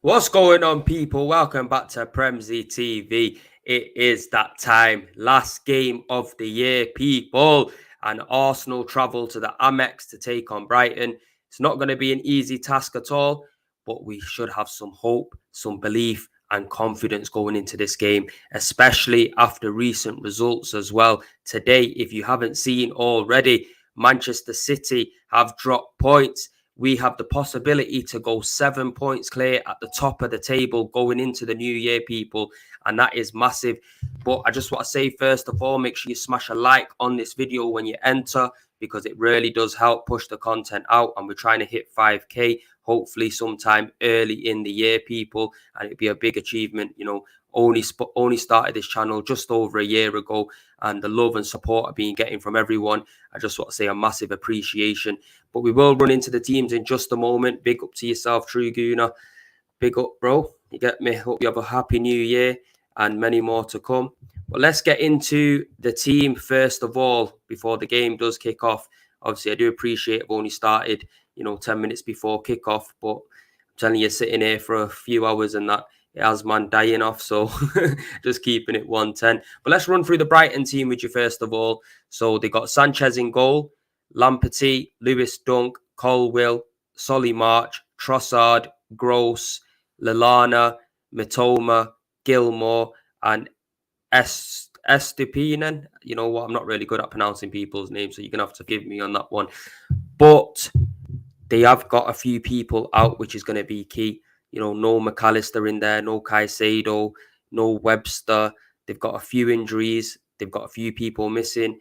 What's going on, people? Welcome back to Premzy TV. It is that time, last game of the year, people, and Arsenal travel to the Amex to take on Brighton. It's not going to be an easy task at all, but we should have some hope, some belief, and confidence going into this game, especially after recent results as well. Today, if you haven't seen already, Manchester City have dropped points. We have the possibility to go 7 points clear at the top of the table going into the new year, people, and that is massive. But I just want to say, first of all, make sure you smash a like on this video when you enter, because it really does help push the content out, and we're trying to hit 5k hopefully sometime early in the year, people, and it'd be a big achievement. Only started this channel just over a year ago, and the love and support I've been getting from everyone, I just want to say a massive appreciation. But we will run into the teams in just a moment. Big up to yourself, True Gooner. Big up, bro. You get me? Hope you have a happy new year and many more to come. But let's get into the team first of all before the game does kick off. Obviously, I do appreciate I've only started, 10 minutes before kickoff, but I'm telling you, sitting here for a few hours and that, it has man dying off. So just keeping it 110. But let's run through the Brighton team with you first of all. So they got Sanchez in goal, Lamperty, Lewis Dunk, Colwill, Solly March, Trossard, Gross, Lallana, Mitoma, Gilmore, and Estepinen. You know what? I'm not really good at pronouncing people's names, so you're going to have to forgive me on that one. But they have got a few people out, which is going to be key. No McAllister in there, no Caicedo, no Webster. They've got a few injuries. They've got a few people missing,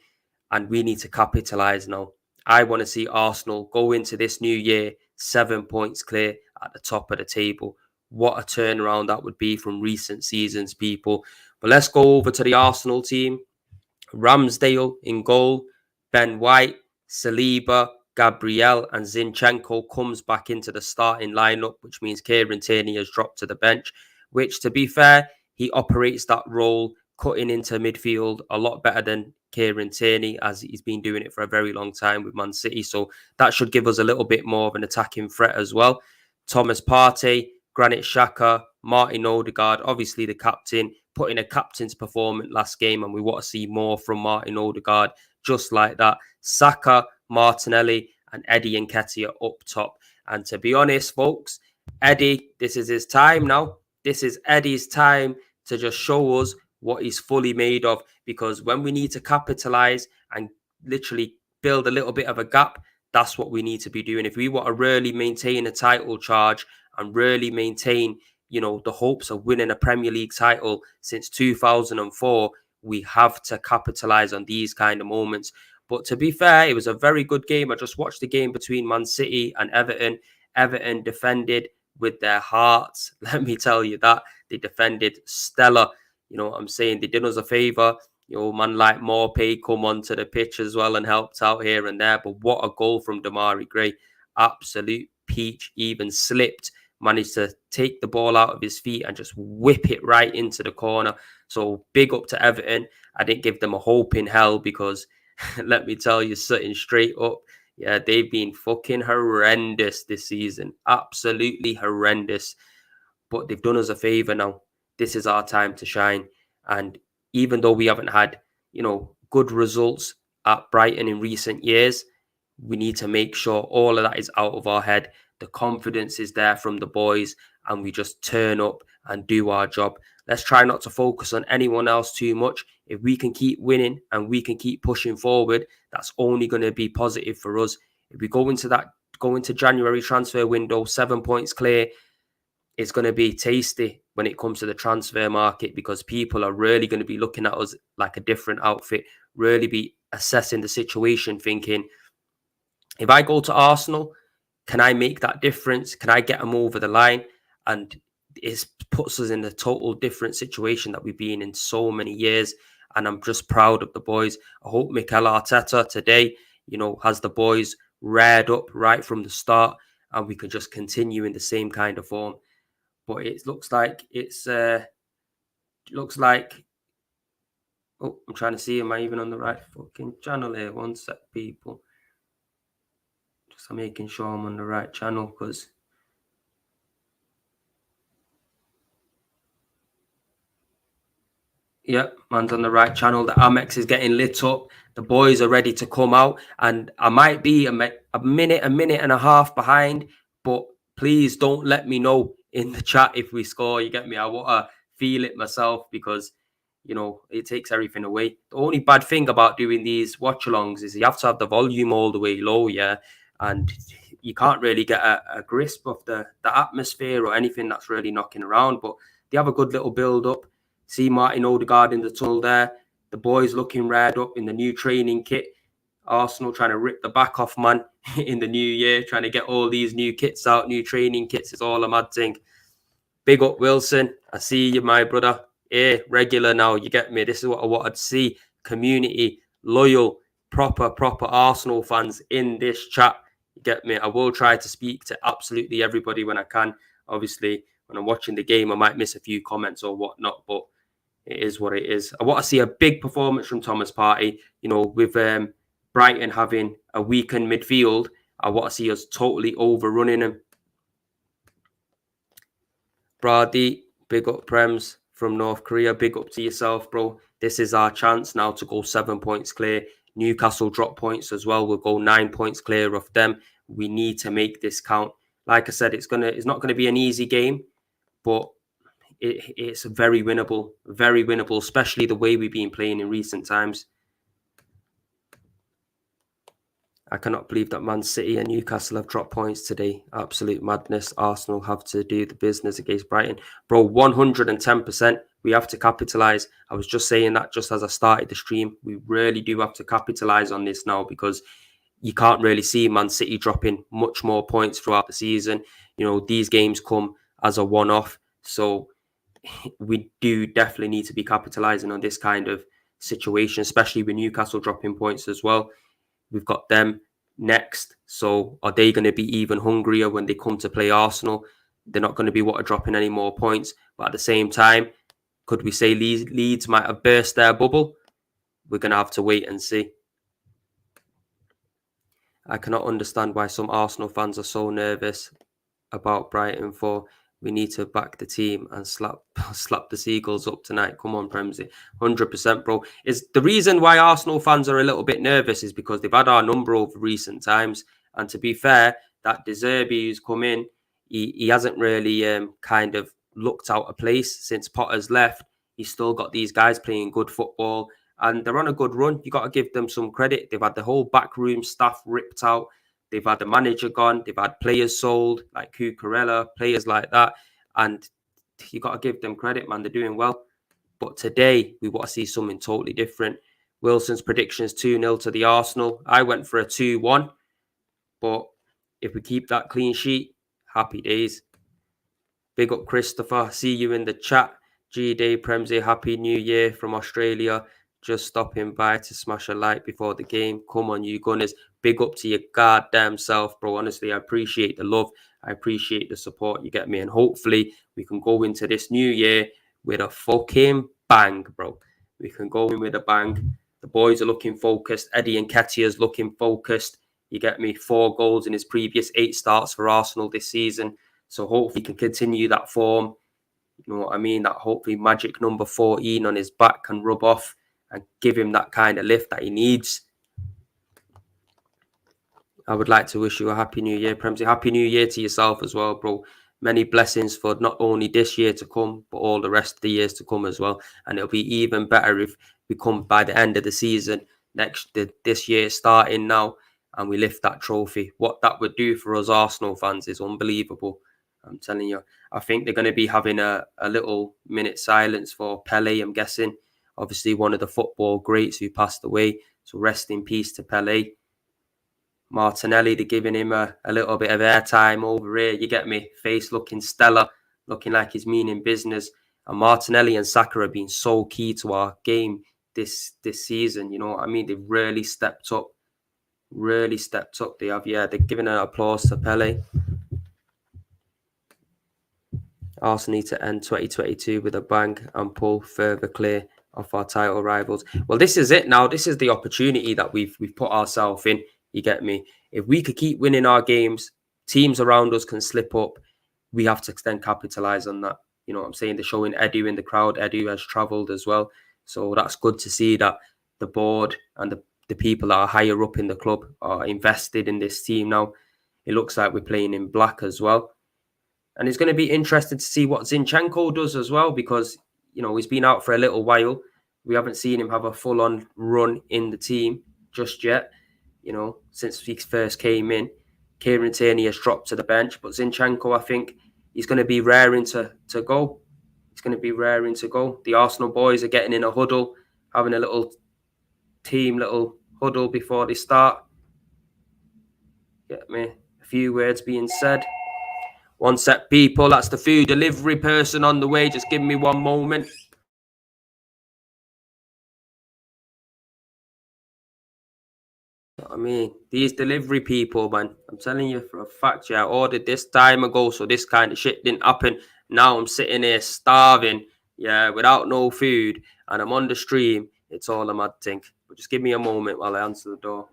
and we need to capitalise now. I want to see Arsenal go into this new year 7 points clear at the top of the table. What a turnaround that would be from recent seasons, people. But let's go over to the Arsenal team. Ramsdale in goal, Ben White, Saliba, Gabriel, and Zinchenko comes back into the starting lineup, which means Kieran Tierney has dropped to the bench, which, to be fair, he operates that role cutting into midfield a lot better than Kieran Tierney, as he's been doing it for a very long time with Man City. So that should give us a little bit more of an attacking threat as well. Thomas Partey, Granit Xhaka, Martin Odegaard, obviously the captain, put in a captain's performance last game, and we want to see more from Martin Odegaard, just like that. Saka, Martinelli, and Eddie Nketiah up top. And to be honest, folks, Eddie, this is his time now. This is Eddie's time to just show us what he's fully made of, because when we need to capitalise and literally build a little bit of a gap, that's what we need to be doing. If we want to really maintain a title charge and really maintain, the hopes of winning a Premier League title since 2004, we have to capitalise on these kind of moments. But to be fair, it was a very good game. I just watched the game between Man City and Everton. Everton defended with their hearts. Let me tell you that. They defended stellar. You know what I'm saying? They did us a favour. Man like Morpay come onto the pitch as well and helped out here and there. But what a goal from Damari Gray. Absolute peach. Even slipped. Managed to take the ball out of his feet and just whip it right into the corner. So big up to Everton. I didn't give them a hope in hell, because let me tell you, sitting straight up, yeah, they've been fucking horrendous this season. Absolutely horrendous. But they've done us a favour now. This is our time to shine. And even though we haven't had, good results at Brighton in recent years, we need to make sure all of that is out of our head. The confidence is there from the boys, and we just turn up and do our job. Let's try not to focus on anyone else too much. If we can keep winning and we can keep pushing forward, that's only going to be positive for us. If we go into January transfer window 7 points clear, it's going to be tasty when it comes to the transfer market, because people are really going to be looking at us like a different outfit, really be assessing the situation, thinking, if I go to Arsenal, can I make that difference? Can I get them over the line? And it puts us in a total different situation that we've been in so many years. And I'm just proud of the boys. I hope Mikel Arteta today, has the boys reared up right from the start, and we can just continue in the same kind of form. But it looks like oh, I'm trying to see, am I even on the right fucking channel here? One sec, people. Just making sure I'm on the right channel, because Yeah, man's on the right channel. The Amex is getting lit up. The boys are ready to come out, and I might be a minute, a minute and a half behind. But please don't let me know in the chat if we score. You get me? I want to feel it myself because it takes everything away. The only bad thing about doing these watch-alongs is you have to have the volume all the way low, yeah, and you can't really get a grasp of the atmosphere or anything that's really knocking around. But they have a good little build-up. See Martin Odegaard in the tunnel there. The boys looking red up in the new training kit. Arsenal trying to rip the back off, man, in the new year, trying to get all these new kits out, new training kits. It's all a mad thing. Big up, Wilson. I see you, my brother. Yeah, regular now. You get me? This is what I wanted to see. Community, loyal, proper Arsenal fans in this chat. You get me? I will try to speak to absolutely everybody when I can. Obviously, when I'm watching the game, I might miss a few comments or whatnot, but it is what it is. I want to see a big performance from Thomas Partey. With Brighton having a weakened midfield, I want to see us totally overrunning him. Brady, big up Prems from North Korea. Big up to yourself, bro. This is our chance now to go 7 points clear. Newcastle drop points as well. We'll go 9 points clear of them. We need to make this count. Like I said, it's not gonna be an easy game, but it's very winnable, especially the way we've been playing in recent times. I cannot believe that Man City and Newcastle have dropped points today. Absolute madness. Arsenal have to do the business against Brighton. Bro, 110%. We have to capitalise. I was just saying that just as I started the stream. We really do have to capitalise on this now because you can't really see Man City dropping much more points throughout the season. These games come as a one-off. So we do definitely need to be capitalising on this kind of situation, especially with Newcastle dropping points as well. We've got them next. So are they going to be even hungrier when they come to play Arsenal? They're not going to be dropping any more points. But at the same time, could we say Leeds might have burst their bubble? We're going to have to wait and see. I cannot understand why some Arsenal fans are so nervous about Brighton for. We need to back the team and slap the Seagulls up tonight. Come on, Premsy. 100%, bro. Is the reason why Arsenal fans are a little bit nervous is because they've had our number over recent times. And to be fair, that De Zerbi who's come in, he hasn't really kind of looked out of place since Potter's left. He's still got these guys playing good football and they're on a good run. You got to give them some credit. They've had the whole backroom staff ripped out. They've had the manager gone. They've had players sold like Cucurella, players like that. And you got to give them credit, man. They're doing well. But today, we want to see something totally different. Wilson's predictions 2-0 to the Arsenal. I went for a 2-1. But if we keep that clean sheet, happy days. Big up, Christopher. See you in the chat. G-Day, Premsy, Happy New Year from Australia. Just stopping by to smash a like before the game. Come on, you Gunners. Big up to your goddamn self, bro. Honestly, I appreciate the love. I appreciate the support. You get me? And hopefully we can go into this new year with a fucking bang, bro. We can go in with a bang. The boys are looking focused. Eddie Nketiah's looking focused. You get me? 4 goals in his previous 8 starts for Arsenal this season. So hopefully he can continue that form. You know what I mean? That hopefully magic number 14 on his back can rub off and give him that kind of lift that he needs. I would like to wish you a happy new year, Premsy. Happy new year to yourself as well, bro. Many blessings for not only this year to come, but all the rest of the years to come as well. And it'll be even better if we come by the end of the season, this year starting now, and we lift that trophy. What that would do for us Arsenal fans is unbelievable. I'm telling you. I think they're going to be having a little minute silence for Pele, I'm guessing. Obviously, one of the football greats who passed away. So rest in peace to Pele. Martinelli, they're giving him a little bit of airtime over here. You get me? Face looking stellar, looking like he's meaning business. And Martinelli and Saka have been so key to our game this season. You know what I mean? They've really stepped up. Really stepped up. They have, yeah. They're giving an applause to Pele. Arsenal need to end 2022 with a bang and pull further clear of our title rivals. Well, this is it now. This is the opportunity that we've put ourselves in. You get me? If we could keep winning our games, teams around us can slip up. We have to then capitalise on that. You know what I'm saying? They're showing Edu in the crowd. Edu has travelled as well. So that's good to see that the board and the people that are higher up in the club are invested in this team now. It looks like we're playing in black as well. And it's going to be interesting to see what Zinchenko does as well, because, he's been out for a little while. We haven't seen him have a full-on run in the team just yet, since he first came in. Kieran Tierney has dropped to the bench, but Zinchenko, I think, he's going to be raring to go. He's going to be raring to go. The Arsenal boys are getting in a huddle, having a little huddle before they start. Get me? A few words being said. One sec, people. That's the food delivery person on the way. Just give me one moment. I mean, these delivery people, man. I'm telling you for a fact, yeah, I ordered this time ago, so this kind of shit didn't happen. Now I'm sitting here starving, yeah, without no food, and I'm on the stream. It's all a mad thing. But just give me a moment while I answer the door.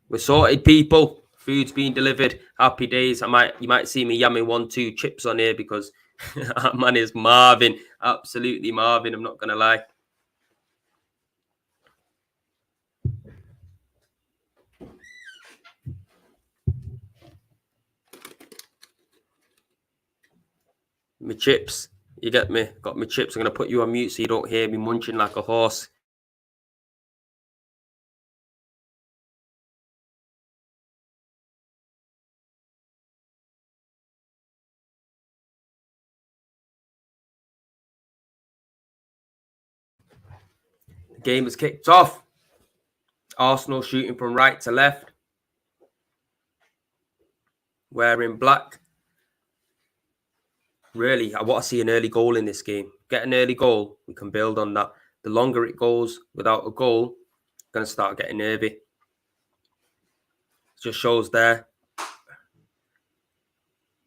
We're sorted, people. Food's being delivered. Happy days. You might see me yamming 1-2 chips on here because that man is Marvin. Absolutely Marvin. I'm not gonna lie. My chips. You get me? Got my chips. I'm gonna put you on mute so you don't hear me munching like a horse. The game has kicked off. Arsenal shooting from right to left. Wearing black. Really, I want to see an early goal in this game. Get an early goal. We can build on that. The longer it goes without a goal, I'm going to start getting nervy. It just shows there.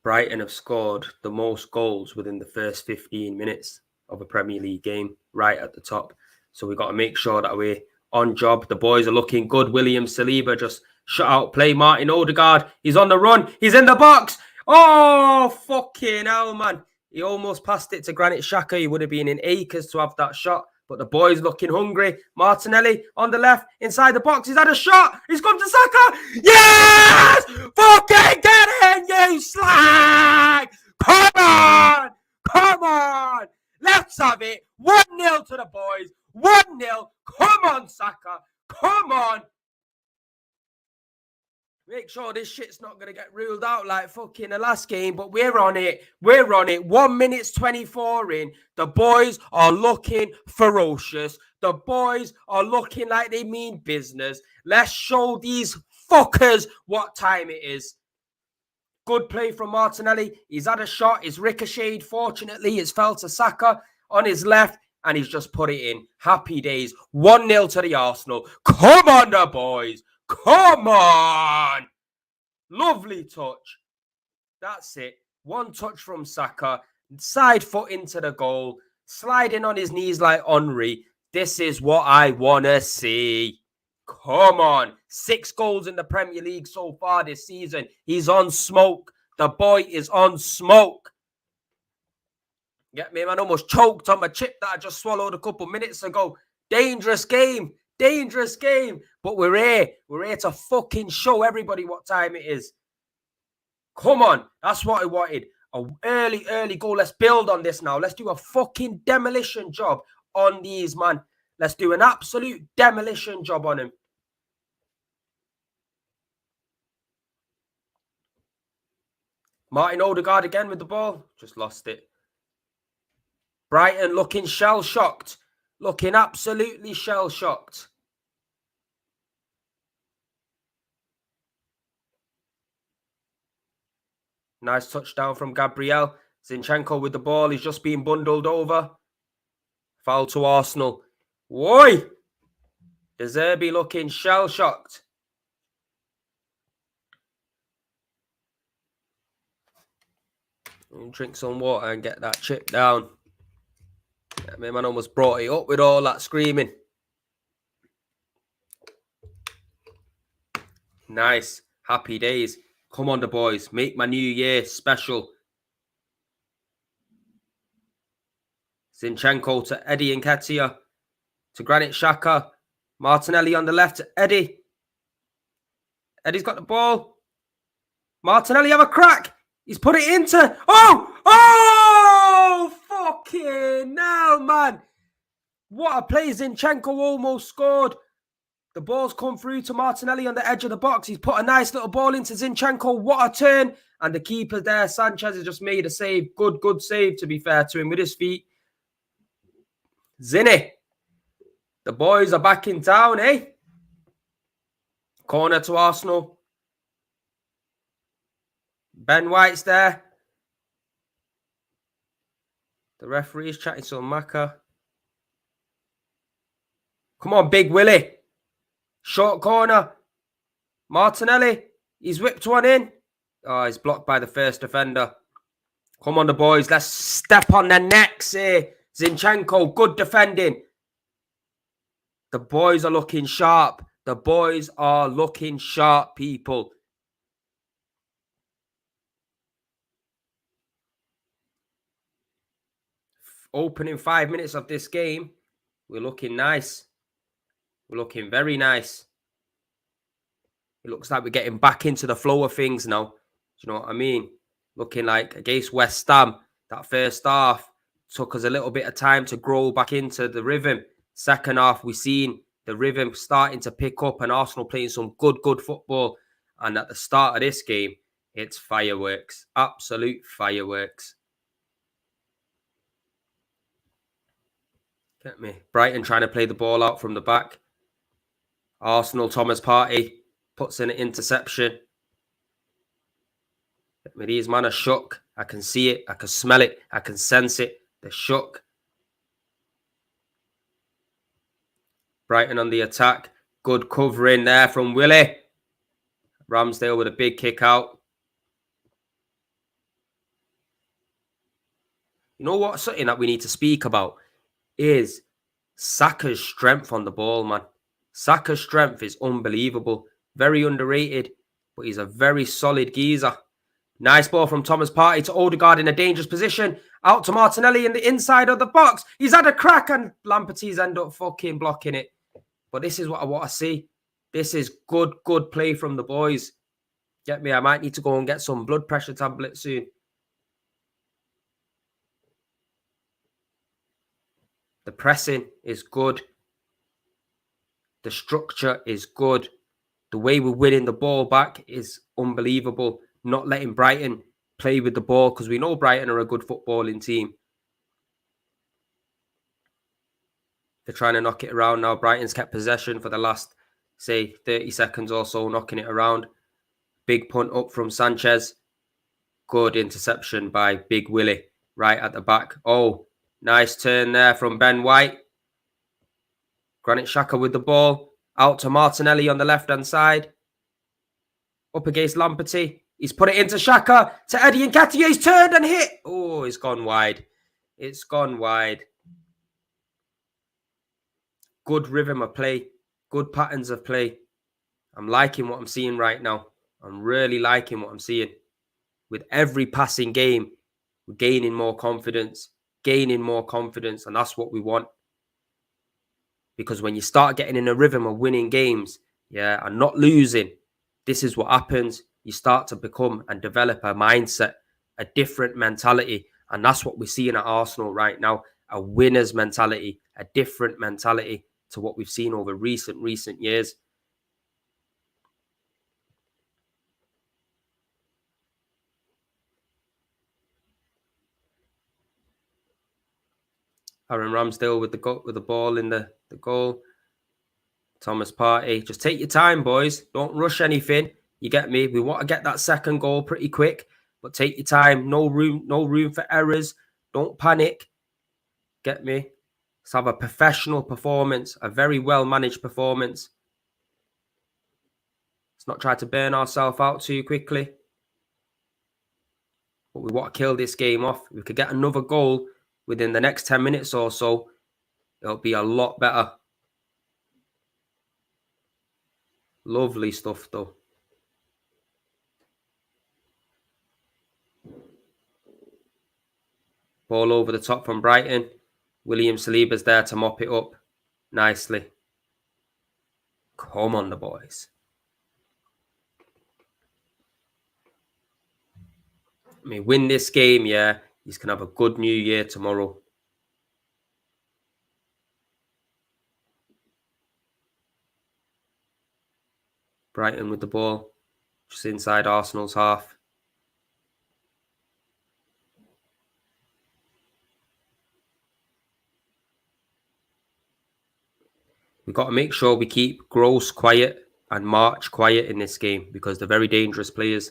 Brighton have scored the most goals within the first 15 minutes of a Premier League game, right at the top. So we've got to make sure that we're on job. The boys are looking good. William Saliba just shut out play. Martin Odegaard, he's on the run. He's in the box. Oh, fucking hell, man. He almost passed it to Granit Xhaka. He would have been in acres to have that shot. But the boys looking hungry. Martinelli on the left, inside the box. He's had a shot. He's come to Saka. Yes! Fucking get in, you slag! Come on! Come on! Let's have it. 1-0 to the boys. 1-0. Come on, Saka. Come on. Make sure this shit's not going to get ruled out like fucking the last game, but we're on it. We're on it. 1 minute 24 in. The boys are looking ferocious. The boys are looking like they mean business. Let's show these fuckers what time it is. Good play from Martinelli. He's had a shot. It's ricocheted. Fortunately, it's fell to Saka on his left, and he's just put it in. Happy days. 1-0 to the Arsenal. Come on, the boys. Come on! Lovely touch. That's it. One touch from Saka. Side foot into the goal. Sliding on his knees like Henry. This is what I want to see. Come on. 6 goals in the Premier League so far this season. He's on smoke. The boy is on smoke. Get me, man? Almost choked on my chip that I just swallowed a couple minutes ago. Dangerous game. Dangerous game. But we're here. We're here to fucking show everybody what time it is. Come on. That's what I wanted. An early goal. Let's build on this now. Let's do a fucking demolition job on these, man. Let's do an absolute demolition job on him. Martin Odegaard again with the ball. Just lost it. Brighton looking shell-shocked. Looking absolutely shell-shocked. Nice touchdown from Gabriel. Zinchenko with the ball. He's just being bundled over. Foul to Arsenal. Woi! De Zerbi looking shell-shocked. Drink some water and get that chip down. Yeah, my man almost brought it up with all that screaming. Nice. Happy days. Come on, the boys. Make my new year special. Zinchenko to Eddie Nketiah. To Granit Xhaka. Martinelli on the left to Eddie. Eddie's got the ball. Martinelli have a crack. He's put it into... Oh, fucking hell, man. What a play. Zinchenko almost scored. The ball's come through to Martinelli on the edge of the box. He's put a nice little ball into Zinchenko. What a turn. And the keeper there, Sanchez, has just made a save. Good save, to be fair to him, with his feet. Zinny. The boys are back in town, eh? Corner to Arsenal. Ben White's there. The referee's chatting to Maka. Come on, Big Willie. Short corner. Martinelli. He's whipped one in. Oh, he's blocked by the first defender. Come on, the boys. Let's step on their necks here. Zinchenko, good defending. The boys are looking sharp. The boys are looking sharp, people. Opening 5 minutes of this game, we're looking nice. We're looking very nice. It looks like we're getting back into the flow of things now. Do you know what I mean? Looking like against West Ham, that first half took us a little bit of time to grow back into the rhythm. Second half, we've seen the rhythm starting to pick up and Arsenal playing some good football. And at the start of this game, it's fireworks. Absolute fireworks. Get me. Brighton trying to play the ball out from the back. Arsenal, Thomas Partey puts in an interception. Get me. These men are shook. I can see it. I can smell it. I can sense it. They're shook. Brighton on the attack. Good covering there from Willie. Ramsdale with a big kick out. You know what? Something that we need to speak about is Saka's strength on the ball, man. Saka's strength is unbelievable. Very underrated, but he's a very solid geezer. Nice ball from Thomas Partey to Odegaard in a dangerous position. Out to Martinelli in the inside of the box. He's had a crack and Lampert's end up fucking blocking it. But this is what I want to see. This is good play from the boys. Get me? I might need to go and get some blood pressure tablets soon. The pressing is good. The structure is good. The way we're winning the ball back is unbelievable. Not letting Brighton play with the ball because we know Brighton are a good footballing team. They're trying to knock it around now. Brighton's kept possession for the last, say, 30 seconds or so, knocking it around. Big punt up from Sanchez. Good interception by Big Willie right at the back. Oh, nice turn there from Ben White. Granit Xhaka with the ball. Out to Martinelli on the left-hand side. Up against Lamperty. He's put it into Xhaka. To Eddie Nketiah. He's turned and hit. Oh, it's gone wide. It's gone wide. Good rhythm of play. Good patterns of play. I'm liking what I'm seeing right now. I'm really liking what I'm seeing. With every passing game, we're gaining more confidence. Gaining more confidence. And that's what we want. Because when you start getting in a rhythm of winning games, yeah, and not losing, this is what happens. You start to become and develop a mindset, a different mentality. And that's what we're seeing at Arsenal right now. A winner's mentality, a different mentality to what we've seen over recent years. Aaron Ramsdale with the ball in the goal. Thomas Partey. Just take your time, boys. Don't rush anything. You get me? We want to get that second goal pretty quick, but take your time. No room for errors. Don't panic. Get me? Let's have a professional performance, a very well-managed performance. Let's not try to burn ourselves out too quickly. But we want to kill this game off. If we could get another goal within the next 10 minutes or so, it'll be a lot better. Lovely stuff, though. Ball over the top from Brighton. William Saliba's there to mop it up nicely. Come on, the boys. I mean, win this game, yeah, he's going to have a good new year tomorrow. Brighton with the ball, just inside Arsenal's half. We've got to make sure we keep Gross quiet and March quiet in this game because they're very dangerous players.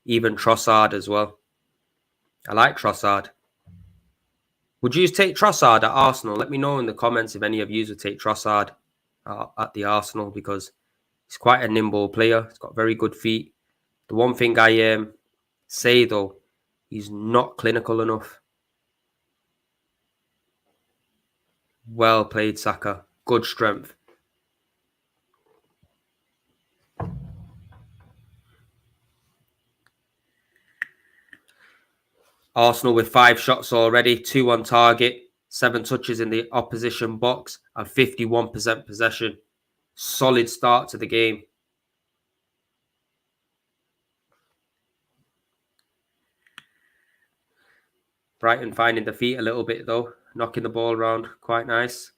Even Trossard as well. I like Trossard. Would you take Trossard at Arsenal? Let me know in the comments if any of you would take Trossard at the Arsenal because he's quite a nimble player. He's got very good feet. The one thing I say, though, he's not clinical enough. Well played, Saka. Good strength. Arsenal with 5 shots already, 2 on target, 7 touches in the opposition box, and 51% possession. Solid start to the game. Brighton finding the feet a little bit, though, knocking the ball around. Quite nice.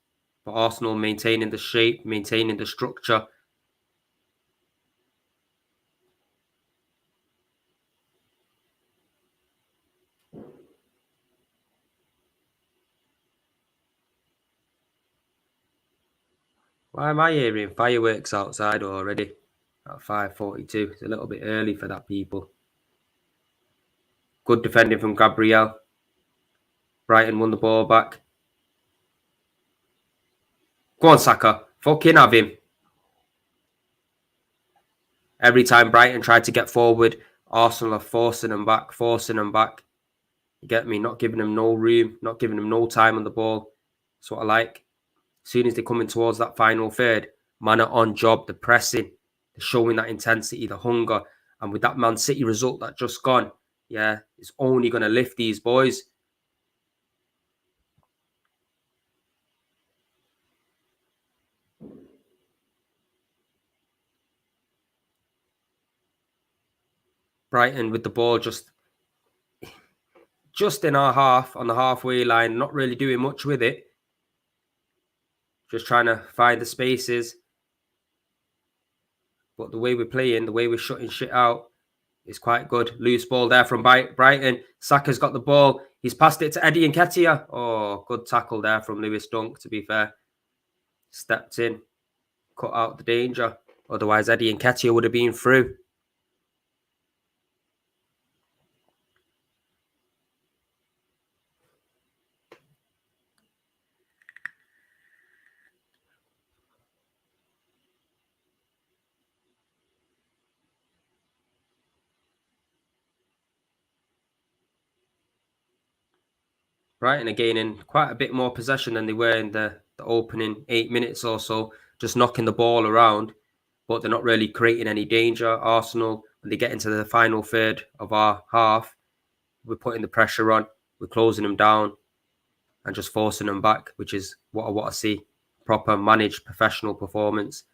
But Arsenal maintaining the shape, maintaining the structure. Why am I hearing fireworks outside already at 5:42? It's a little bit early for that, people. Good defending from Gabriel. Brighton won the ball back. Go on, Saka. Fucking have him. Every time Brighton tried to get forward, Arsenal are forcing them back. You get me? Not giving them no room, not giving them no time on the ball. That's what I like. As soon as they're coming towards that final third, man are on job, they're pressing, they're showing that intensity, the hunger. And with that Man City result that just gone, yeah, it's only going to lift these boys. Brighton with the ball just in our half, on the halfway line, not really doing much with it. Just trying to find the spaces. But the way we're playing, the way we're shutting shit out is quite good. Loose ball there from Brighton. Saka's got the ball. He's passed it to Eddie Nketiah. Oh, good tackle there from Lewis Dunk, to be fair. Stepped in, cut out the danger. Otherwise, Eddie Nketiah would have been through. Brighton are gaining quite a bit more possession than they were in the opening 8 minutes or so, just knocking the ball around, but they're not really creating any danger. Arsenal, when they get into the final third of our half, we're putting the pressure on, we're closing them down and just forcing them back, which is what I want to see. Proper managed professional performance.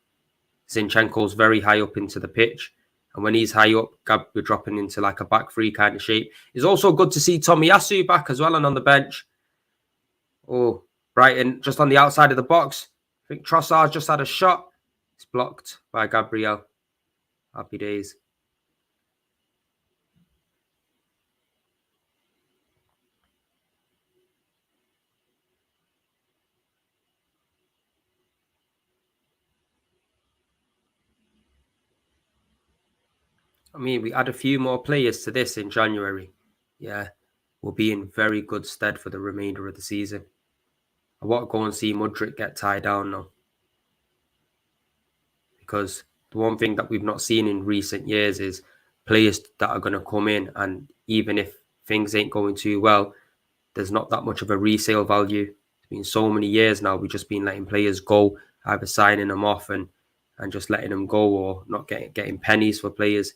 Zinchenko's very high up into the pitch. And when he's high up, we're dropping into like a back three kind of shape. It's also good to see Tomiyasu back as well and on the bench. Oh, Brighton just on the outside of the box. I think Trossard just had a shot. It's blocked by Gabriel. Happy days. I mean, we add a few more players to this in January. Yeah, we'll be in very good stead for the remainder of the season. I want to go and see Mudryk get tied down now. Because the one thing that we've not seen in recent years is players that are going to come in, and even if things ain't going too well, there's not that much of a resale value. It's been so many years now. We've just been letting players go, either signing them off and just letting them go, or not getting pennies for players.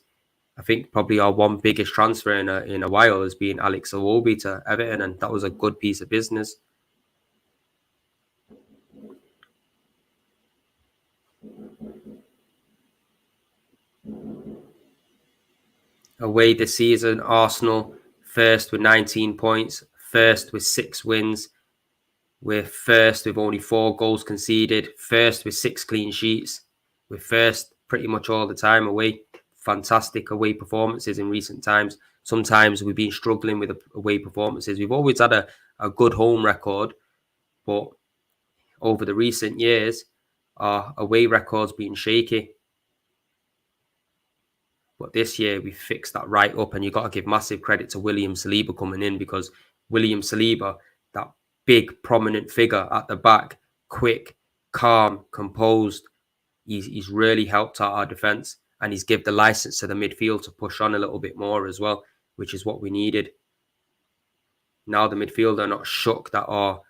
I think probably our one biggest transfer in a while has been Alex Iwobi to Everton, and that was a good piece of business. Away this season, Arsenal first with 19 points, first with 6 wins. We're first with only 4 goals conceded, first with 6 clean sheets. We're first pretty much all the time away. Fantastic away performances in recent times. Sometimes we've been struggling with away performances. We've always had a good home record, but over the recent years, our away record's been shaky. But this year we fixed that right up, and you got to give massive credit to William Saliba coming in, because William Saliba, that big prominent figure at the back, quick, calm, composed, he's really helped out our defence, and he's given the license to the midfield to push on a little bit more as well, which is what we needed. Now the midfield are not shook that our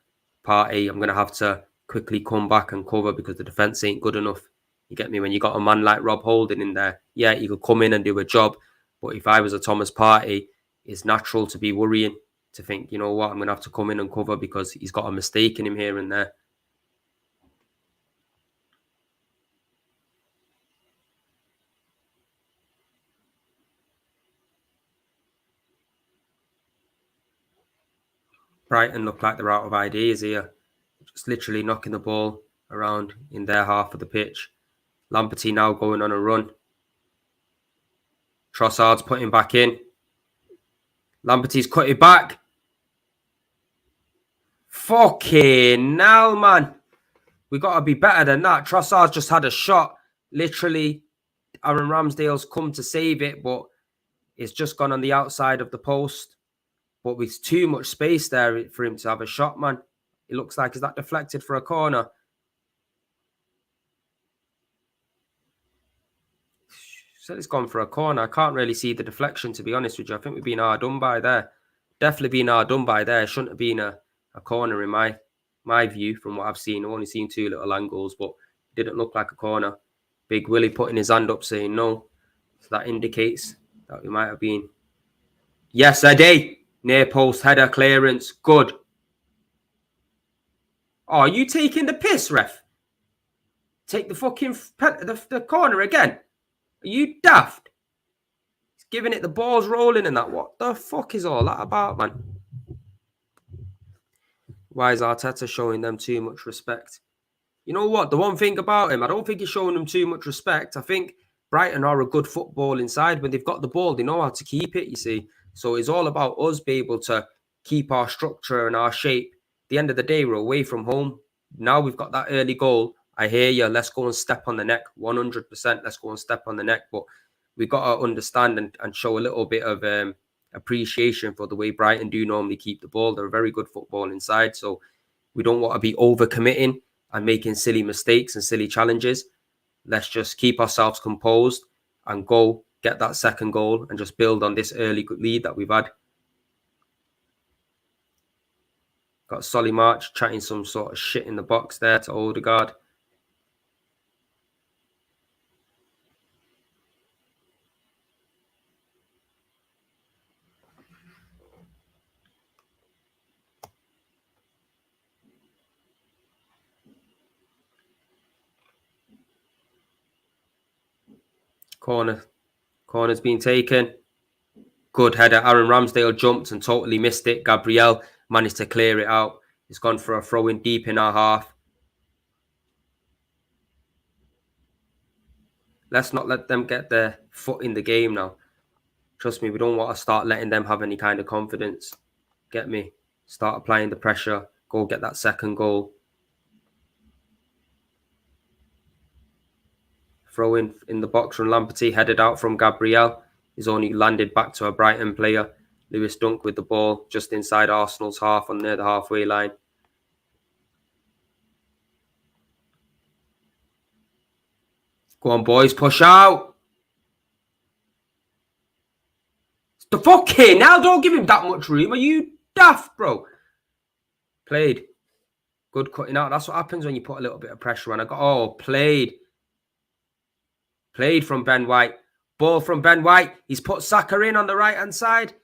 party, I'm going to have to quickly come back and cover because the defence ain't good enough. You get me? When you got a man like Rob Holding in there, yeah, he could come in and do a job. But if I was a Thomas Partey, it's natural to be worrying, to think, you know what, I'm going to have to come in and cover because he's got a mistake in him here and there. Brighton look like they're out of ideas here. Just literally knocking the ball around in their half of the pitch. Lamptey now going on a run. Trossard's putting back in. Lamptey's cut it back. Fucking hell, man. We got to be better than that. Trossard's just had a shot. Literally, Aaron Ramsdale's come to save it, but it's just gone on the outside of the post. But with too much space there for him to have a shot, man. It looks like, is that deflected for a corner? So it's gone for a corner. I can't really see the deflection, to be honest with you. I think we've been hard done by there. Definitely been hard done by there. Shouldn't have been a corner in my view from what I've seen. I've only seen 2 little angles, but it didn't look like a corner. Big Willie putting his hand up saying no. So that indicates that we might have been. Yes, Eddie. Near post header clearance. Good. Oh, are you taking the piss, ref? Take the fucking the corner again. Are you daft? He's giving it, the ball's rolling and that. What the fuck is all that about, man? Why is Arteta showing them too much respect? You know what? The one thing about him, I don't think he's showing them too much respect. I think Brighton are a good footballing side. When they've got the ball, they know how to keep it, you see. So it's all about us being able to keep our structure and our shape. At the end of the day, we're away from home. Now we've got that early goal. I hear you. Let's go and step on the neck. 100%. Let's go and step on the neck. But we've got to understand and show a little bit of appreciation for the way Brighton do normally keep the ball. They're a very good footballing side. So we don't want to be overcommitting and making silly mistakes and silly challenges. Let's just keep ourselves composed and go get that second goal and just build on this early good lead that we've had. Got Solly March chatting some sort of shit in the box there to Odegaard. Corner's been taken. Good header. Aaron Ramsdale jumped and totally missed it. Gabriel managed to clear it out. It's gone for a throw in deep in our half. Let's not let them get their foot in the game now. Trust me, we don't want to start letting them have any kind of confidence. Get me? Start applying the pressure. Go get that second goal. Throw in the box from Lamptey, headed out from Gabriel. He's only landed back to a Brighton player. Lewis Dunk with the ball just inside Arsenal's half on near the halfway line. Go on, boys, push out. The fucking hell, don't give him that much room. Are you daft, bro? Played. Good cutting out. That's what happens when you put a little bit of pressure on. Played. Played from Ben White. Ball from Ben White. He's put Saka in on the right-hand side.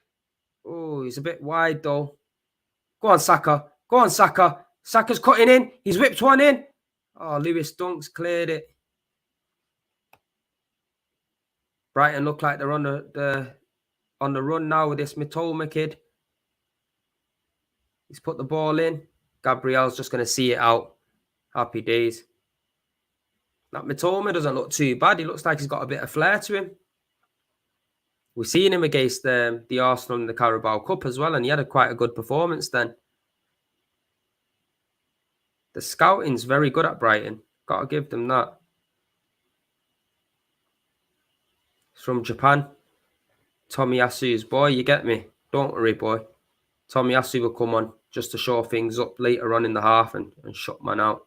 Oh, he's a bit wide, though. Go on, Saka. Go on, Saka. Saka's cutting in. He's whipped one in. Oh, Lewis Dunk's cleared it. Brighton look like they're on the run now with this Mitoma kid. He's put the ball in. Gabriel's just going to see it out. Happy days. That Mitoma doesn't look too bad. He looks like he's got a bit of flair to him. We've seen him against the Arsenal in the Carabao Cup as well, and he had quite a good performance then. The scouting's very good at Brighton. Got to give them that. It's from Japan. Tomiyasu's boy, you get me? Don't worry, boy. Tomiyasu will come on just to show things up later on in the half and shut man out.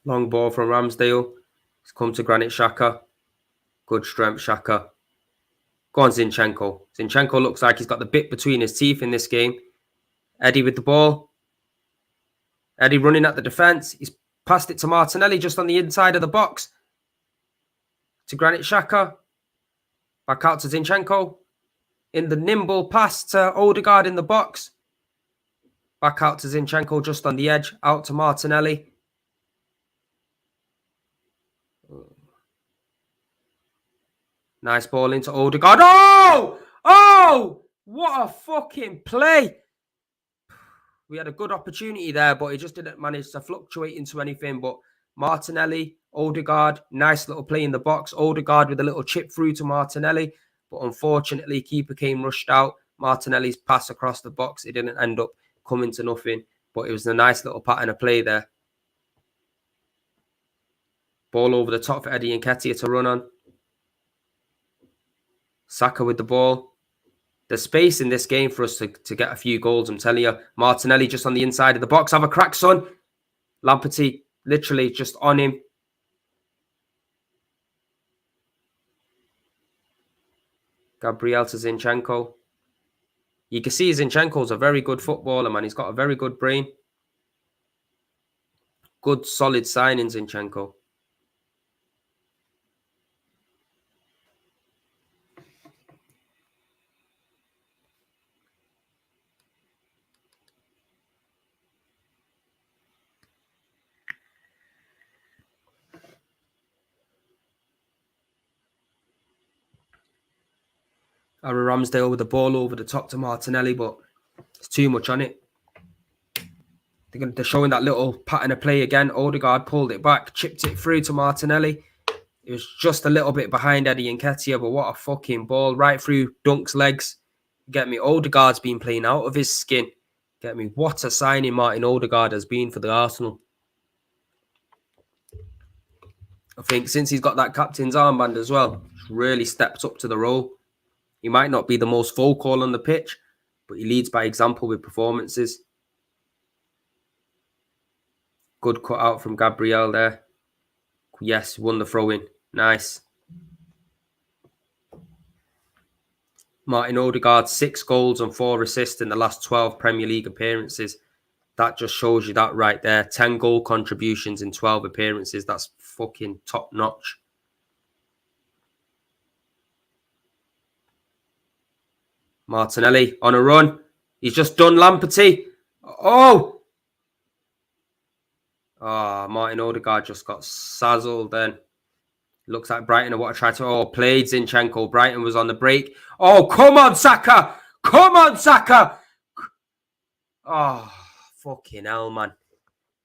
Long ball from Ramsdale. It's come to Granit Xhaka. Good strength, Xhaka. Go on, Zinchenko. Zinchenko looks like he's got the bit between his teeth in this game. Eddie with the ball. Eddie running at the defence. He's passed it to Martinelli just on the inside of the box. To Granit Xhaka. Back out to Zinchenko. In the nimble pass to Odegaard in the box. Back out to Zinchenko just on the edge. Out to Martinelli. Nice ball into Odegaard. Oh! Oh! What a fucking play. We had a good opportunity there, but he just didn't manage to fluctuate into anything. But Martinelli, Odegaard, nice little play in the box. Odegaard with a little chip through to Martinelli. But unfortunately, keeper came rushed out. Martinelli's pass across the box. It didn't end up coming to nothing. But it was a nice little pattern of play there. Ball over the top for Eddie Nketiah to run on. Saka with the ball. There's space in this game for us to get a few goals, I'm telling you. Martinelli just on the inside of the box. Have a crack, son. Lamperty literally just on him. Gabriel to Zinchenko. You can see Zinchenko's a very good footballer, man. He's got a very good brain. Good, solid signing, Zinchenko. Aaron Ramsdale with the ball over the top to Martinelli, but it's too much on it. They're showing that little pattern of play again. Odegaard pulled it back, chipped it through to Martinelli. It was just a little bit behind Eddie Nketiah, but what a fucking ball. Right through Dunk's legs. Get me, Odegaard's been playing out of his skin. Get me, what a signing Martin Odegaard has been for the Arsenal. I think since he's got that captain's armband as well, he's really stepped up to the role. He might not be the most vocal on the pitch, but he leads by example with performances. Good cut out from Gabriel there. Yes, won the throw-in. Nice. Martin Odegaard, 6 goals and 4 assists in the last 12 Premier League appearances. That just shows you that right there. 10 goal contributions in 12 appearances. That's fucking top notch. Martinelli on a run. He's just done Lamperty. Oh! Martin Odegaard just got sazzled then. Looks like Brighton are what I tried to... Oh, played Zinchenko. Brighton was on the break. Oh, come on, Saka! Come on, Saka! Oh, fucking hell, man.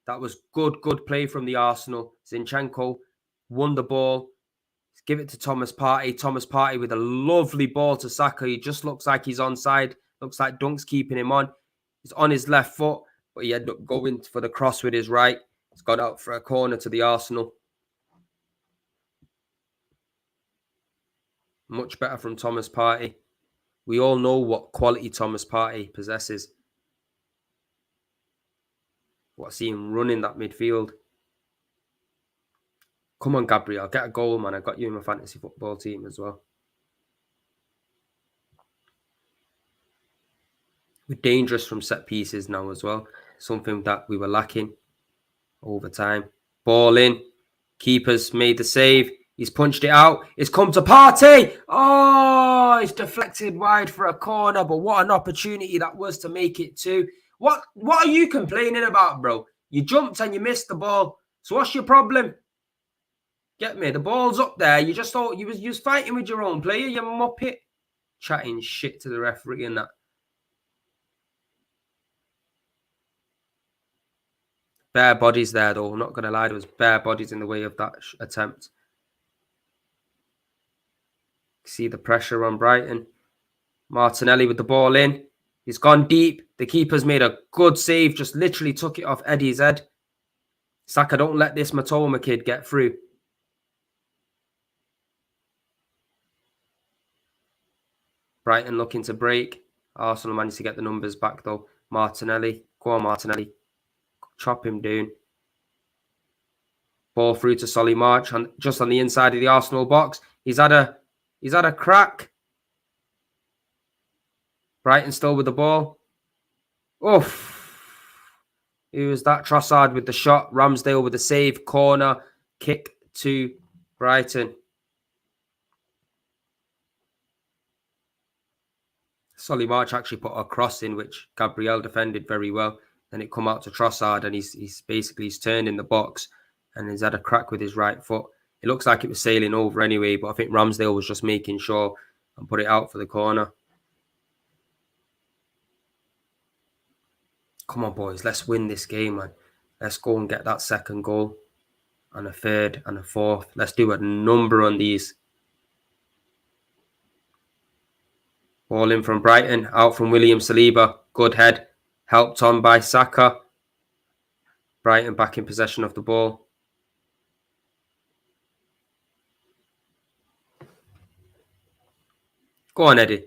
That was good play from the Arsenal. Zinchenko won the ball. Give it to Thomas Partey. Thomas Partey with a lovely ball to Saka. He just looks like he's onside. Looks like Dunk's keeping him on. He's on his left foot, but he ended up going for the cross with his right. He's got out for a corner to the Arsenal. Much better from Thomas Partey. We all know what quality Thomas Partey possesses. What's he running that midfield? Come on, Gabriel, get a goal, man. I got you in my fantasy football team as well. We're dangerous from set pieces now as well. Something that we were lacking over time. Ball in. Keeper's made the save. He's punched it out. It's come to Partey. Oh, it's deflected wide for a corner. But what an opportunity that was to make it two. What are you complaining about, bro? You jumped and you missed the ball. So what's your problem? Get me? The ball's up there. You just thought you was fighting with your own player, you muppet. Chatting shit to the referee and that. Bare bodies there, though. I'm not going to lie. There was bare bodies in the way of that attempt. See the pressure on Brighton. Martinelli with the ball in. He's gone deep. The keeper's made a good save. Just literally took it off Eddie's head. Saka, don't let this Matoma kid get through. Brighton looking to break. Arsenal managed to get the numbers back, though. Martinelli. Go on, Martinelli. Chop him down. Ball through to Solly March just on the inside of the Arsenal box. He's had a crack. Brighton still with the ball. Oof. Who was that? Trossard with the shot. Ramsdale with the save. Corner. Kick to Brighton. Solly March actually put a cross in, which Gabriel defended very well. Then it come out to Trossard, and he's turned in the box and he's had a crack with his right foot. It looks like it was sailing over anyway, but I think Ramsdale was just making sure and put it out for the corner. Come on, boys. Let's win this game, man. Let's go and get that second goal and a third and a fourth. Let's do a number on these. Ball in from Brighton, out from William Saliba. Good head. Helped on by Saka. Brighton back in possession of the ball. Go on, Eddie.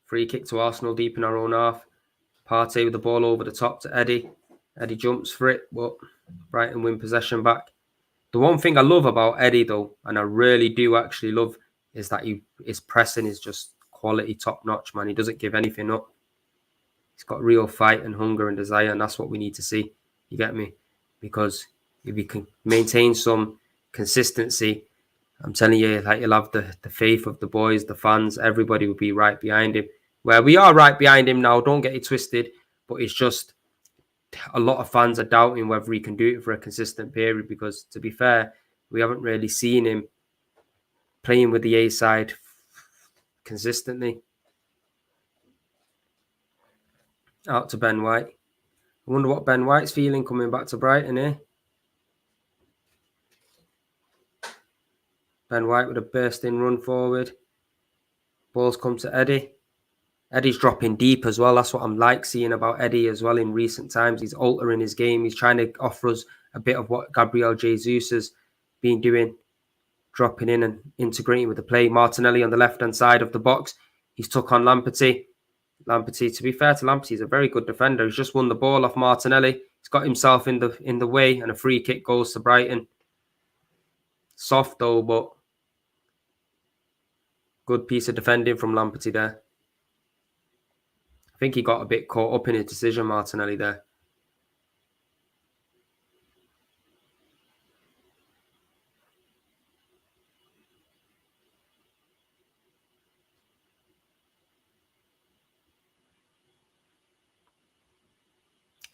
Free kick to Arsenal deep in our own half. Partey with the ball over the top to Eddie. Eddie jumps for it, but Brighton win possession back. The one thing I love about Eddie, though, and I really do actually love, is that his pressing is just quality top-notch, man. He doesn't give anything up. He's got real fight and hunger and desire, and that's what we need to see. You get me? Because if he can maintain some consistency, I'm telling you, like, you'll have the faith of the boys, the fans, everybody will be right behind him. Where we are right behind him now, don't get it twisted, but it's just a lot of fans are doubting whether he can do it for a consistent period because, to be fair, we haven't really seen him playing with the A side consistently. Out to Ben White. I wonder what Ben White's feeling coming back to Brighton, eh? Ben White with a bursting run forward. Ball's come to Eddie. Eddie's dropping deep as well. That's what I'm like seeing about Eddie as well in recent times. He's altering his game. He's trying to offer us a bit of what Gabriel Jesus has been doing, dropping in and integrating with the play. Martinelli on the left-hand side of the box. He's took on Lamperty. Lamperty, to be fair to Lamperty, he's a very good defender. He's just won the ball off Martinelli. He's got himself in the way, and a free kick goes to Brighton. Soft though, but good piece of defending from Lamperty there. I think he got a bit caught up in his decision, Martinelli, there.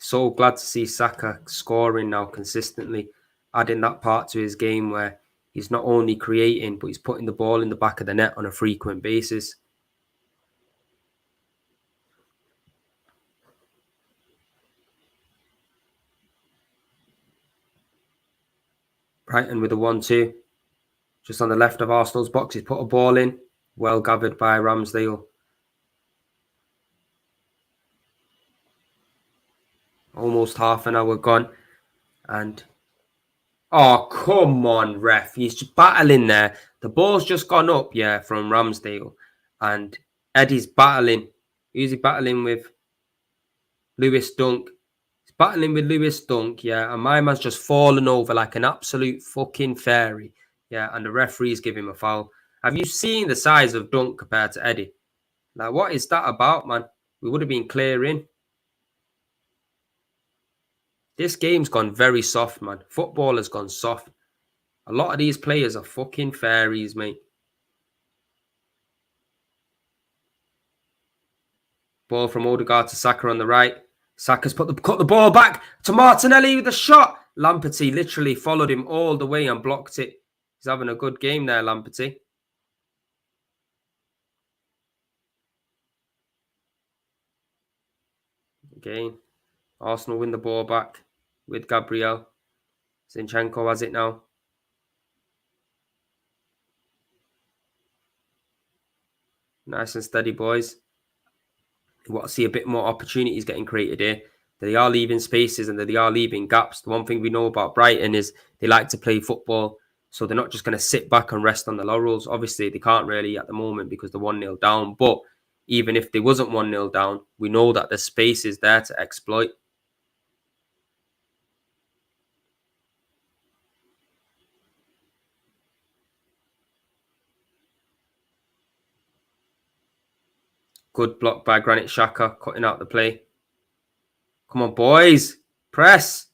So glad to see Saka scoring now consistently, adding that part to his game where he's not only creating, but he's putting the ball in the back of the net on a frequent basis. Brighton with a 1-2. Just on the left of Arsenal's box, he's put a ball in. Well gathered by Ramsdale. Almost half an hour gone. And, oh, come on, ref. He's just battling there. The ball's just gone up, yeah, from Ramsdale. And Eddie's battling. Who's he battling with? Lewis Dunk. He's battling with Lewis Dunk, yeah. And my man's just fallen over like an absolute fucking fairy. Yeah, and the referee's giving him a foul. Have you seen the size of Dunk compared to Eddie? Like, what is that about, man? We would have been clearing. This game's gone very soft, man. Football has gone soft. A lot of these players are fucking fairies, mate. Ball from Odegaard to Saka on the right. Saka's cut the ball back to Martinelli with a shot. Lamperty literally followed him all the way and blocked it. He's having a good game there, Lamperty. Again, Arsenal win the ball back with Gabriel. Zinchenko has it now. Nice and steady, boys. We want to see a bit more opportunities getting created here. They are leaving spaces and they are leaving gaps. The one thing we know about Brighton is they like to play football. So they're not just going to sit back and rest on the laurels. Obviously, they can't really at the moment because they're 1-0 down. But even if they wasn't 1-0 down, we know that the space is there to exploit. Good block by Granit Xhaka, cutting out the play. Come on, boys. Press.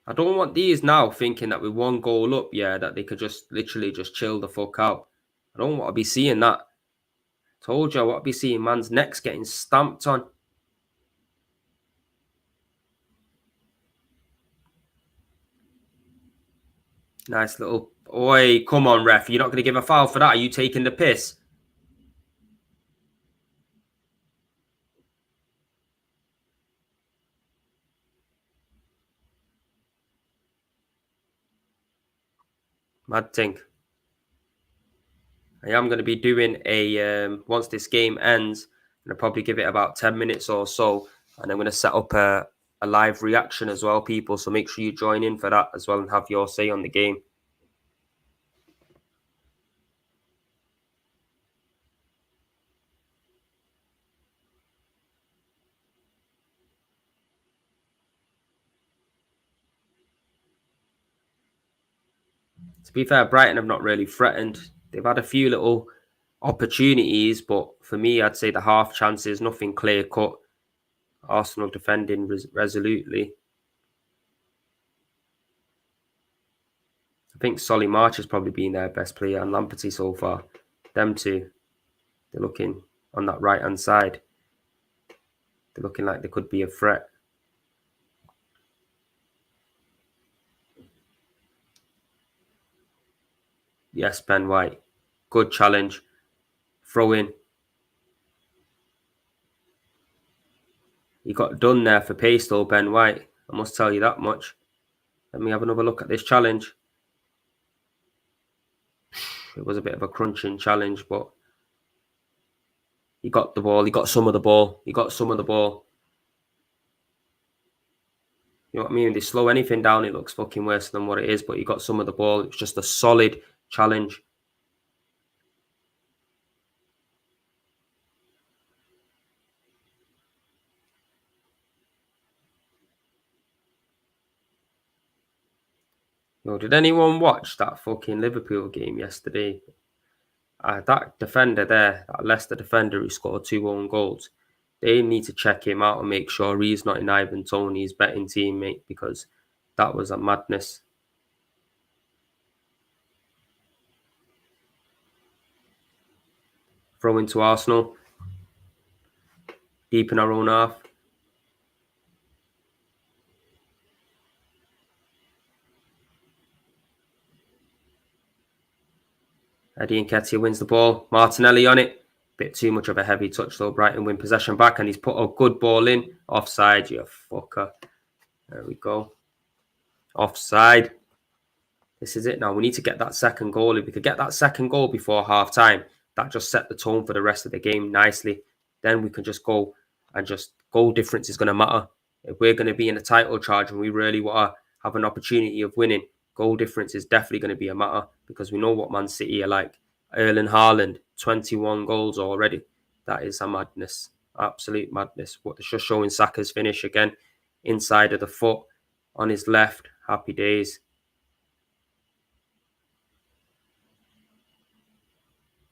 I don't want these now thinking that with one goal up, yeah, that they could just literally just chill the fuck out. I don't want to be seeing that. Told you I want to be seeing man's necks getting stamped on. Nice little... Oi, come on, ref. You're not going to give a foul for that? Are you taking the piss? Mad thing. I am going to be doing a... once this game ends, I'm going to probably give it about 10 minutes or so. And I'm going to set up a live reaction as well, people. So make sure you join in for that as well and have your say on the game. To be fair, Brighton have not really threatened. They've had a few little opportunities, but for me, I'd say the half chances, nothing clear cut. Arsenal defending resolutely. I think Solly March has probably been their best player and Lamperty so far. Them two, they're looking on that right-hand side. They're looking like they could be a threat. Yes, Ben White. Good challenge. Throw in. He got done there for pace though, Ben White. I must tell you that much. Let me have another look at this challenge. It was a bit of a crunching challenge, but he got the ball. He got some of the ball. He got some of the ball. You know what I mean? They slow anything down, it looks fucking worse than what it is, but he got some of the ball. It was just a solid challenge. Yo, did anyone watch that fucking Liverpool game yesterday? That defender there, that Leicester defender who scored 2 own goals, they need to check him out and make sure he's not in Ivan Toney's betting teammate because that was a madness. Throw into Arsenal. Deep in our own half. Eddie Nketiah wins the ball. Martinelli on it. Bit too much of a heavy touch though. Brighton win possession back and he's put a good ball in. Offside, you fucker. There we go. Offside. This is it now. We need to get that second goal. If we could get that second goal before half time, that just set the tone for the rest of the game nicely. Then we can just go and just goal difference is going to matter. If we're going to be in a title charge and we really want to have an opportunity of winning, goal difference is definitely going to be a matter because we know what Man City are like. Erling Haaland, 21 goals already. That is a madness. Absolute madness. What just showing Saka's finish again. Inside of the foot on his left. Happy days.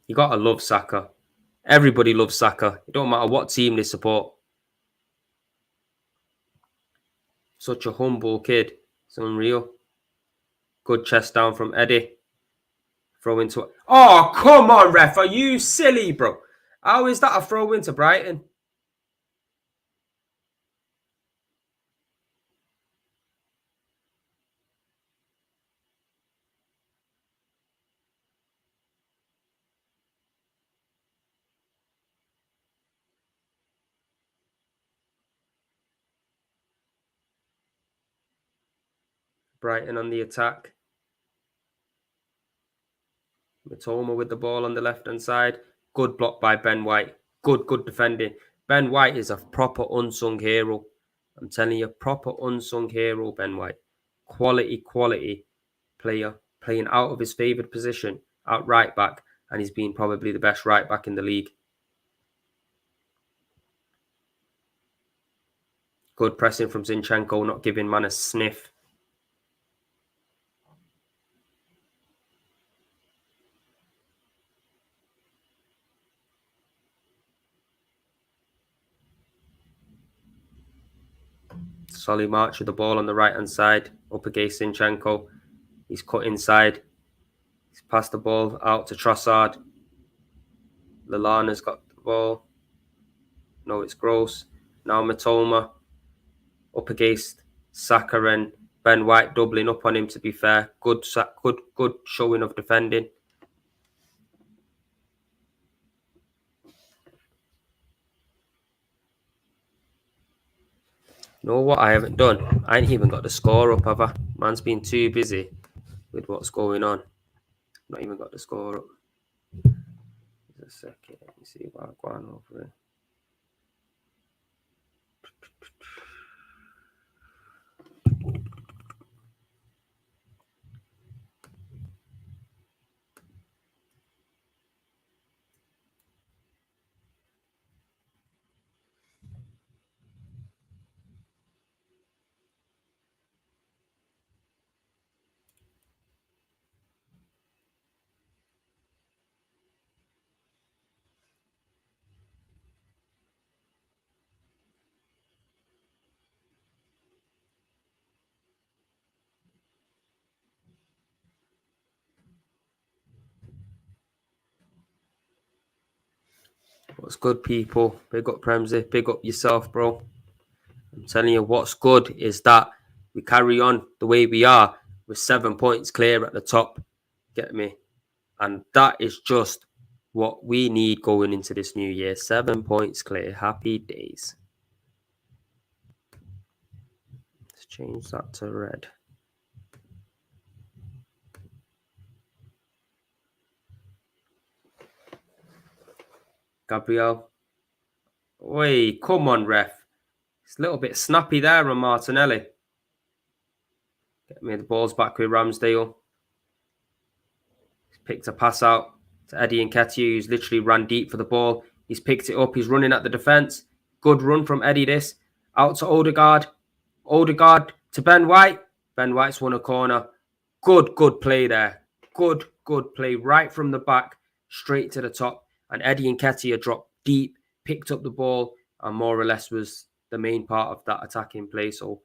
You got to love Saka. Everybody loves Saka. It don't matter what team they support. Such a humble kid. It's unreal. Good chest down from Eddie. Throw into it. Oh, come on, ref. Are you silly, bro? How is that a throw into Brighton? Brighton on the attack. Matoma with the ball on the left-hand side. Good block by Ben White. Good defending. Ben White is a proper unsung hero. I'm telling you, proper unsung hero, Ben White. Quality player. Playing out of his favoured position at right back. And he's been probably the best right back in the league. Good pressing from Zinchenko, not giving man a sniff. Solly March with the ball on the right-hand side, up against Zinchenko. He's cut inside. He's passed the ball out to Trossard. Lallana's got the ball. No, it's Gross. Now Matoma up against Saka and Ben White doubling up on him, to be fair. Good showing of defending. You know what I haven't done? I ain't even got the score up, have I? Man's been too busy with what's going on. Not even got the score up. Just a second. Let me see what I've gone over it. What's good, people? Big up Premsy. Big up yourself, bro. I'm telling you, what's good is that we carry on the way we are with 7 points clear at the top. Get me? And that is just what we need going into this new year. 7 points clear. Happy days. Let's change that to red. Gabriel. Oi, come on, ref. It's a little bit snappy there on Martinelli. Get me the balls back with Ramsdale. He's picked a pass out to Eddie Nketiah, who's literally ran deep for the ball. He's picked it up. He's running at the defence. Good run from Eddie this. Out to Odegaard. Odegaard to Ben White. Ben White's won a corner. Good play there. Good play right from the back, straight to the top. And Eddie Nketiah dropped deep, picked up the ball, and more or less was the main part of that attacking play. So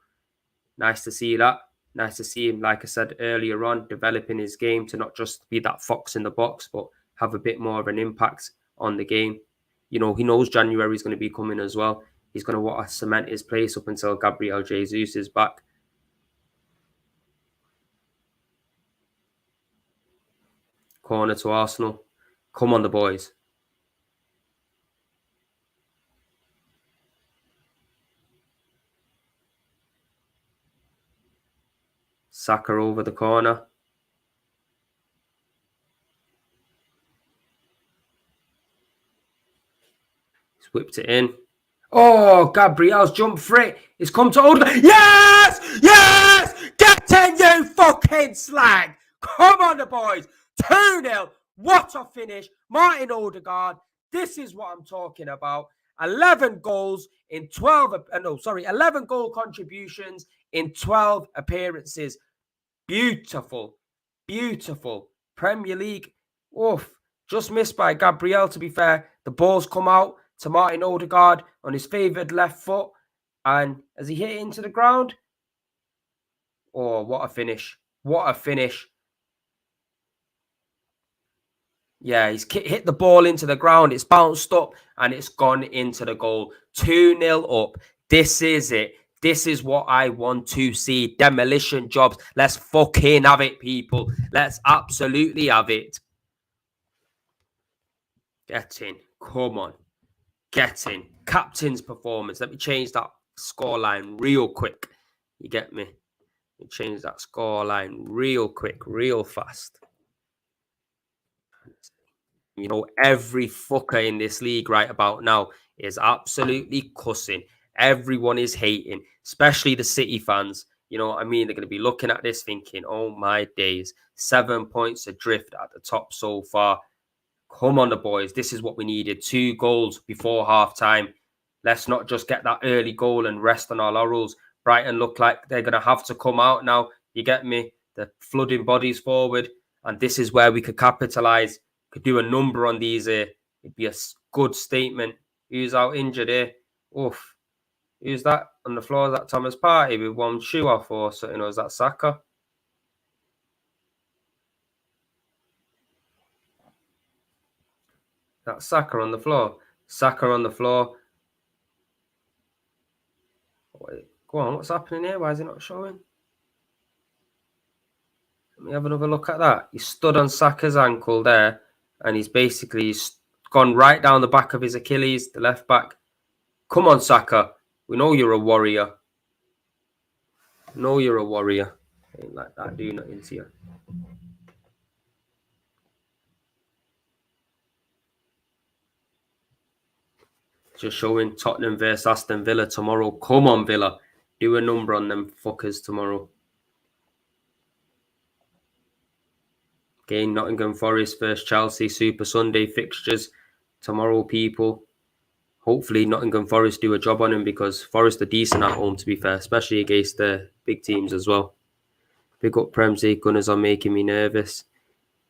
nice to see that. Nice to see him, like I said earlier on, developing his game to not just be that fox in the box, but have a bit more of an impact on the game. You know, he knows January is going to be coming as well. He's going to want to cement his place up until Gabriel Jesus is back. Corner to Arsenal. Come on, the boys. Saka over the corner. He's whipped it in. Oh, Gabriel's jumped free. It's come to Odegaard. Yes! Yes! Get in, you fucking slag! Come on, the boys. 2-0. What a finish. Martin Odegaard. This is what I'm talking about. 11 goals in 11 goal contributions in 12 appearances. Beautiful. Beautiful. Premier League. Oof. Just missed by Gabriel, to be fair. The ball's come out to Martin Odegaard on his favoured left foot. And as he hit it into the ground, oh, what a finish. What a finish. Yeah, he's hit the ball into the ground. It's bounced up and it's gone into the goal. 2-0 up. This is it. This is what I want to see. Demolition jobs. Let's fucking have it, people. Let's absolutely have it. Get in. Come on. Get in. Captain's performance. Let me change that scoreline real quick. You get me? Let me change that scoreline real quick, real fast. You know, every fucker in this league right about now is absolutely cussing. Everyone is hating, especially the City fans. You know what I mean? They're going to be looking at this thinking, oh my days, 7 points adrift at the top so far. Come on, the boys. This is what we needed. 2 goals before half-time. Let's not just get that early goal and rest on our laurels. Brighton look like they're going to have to come out now. You get me? They're flooding bodies forward. And this is where we could capitalise. Could do a number on these here. It'd be a good statement. Who's out injured here? Oof. Who's that on the floor? Is that Thomas Partey with one shoe off or something? Or is that Saka? That's Saka on the floor. Saka on the floor. Wait, go on, what's happening here? Why is it not showing? Let me have another look at that. He stood on Saka's ankle there, and he's basically gone right down the back of his Achilles, the left back. Come on, Saka. We know you're a warrior. Know you're a warrior. Ain't like that, do not into you. Just showing Tottenham versus Aston Villa tomorrow. Come on, Villa. Do a number on them fuckers tomorrow. Again, Nottingham Forest versus Chelsea Super Sunday fixtures tomorrow, people. Hopefully, Nottingham Forest do a job on him because Forest are decent at home, to be fair, especially against the big teams as well. Big up Premsy. Gunners are making me nervous.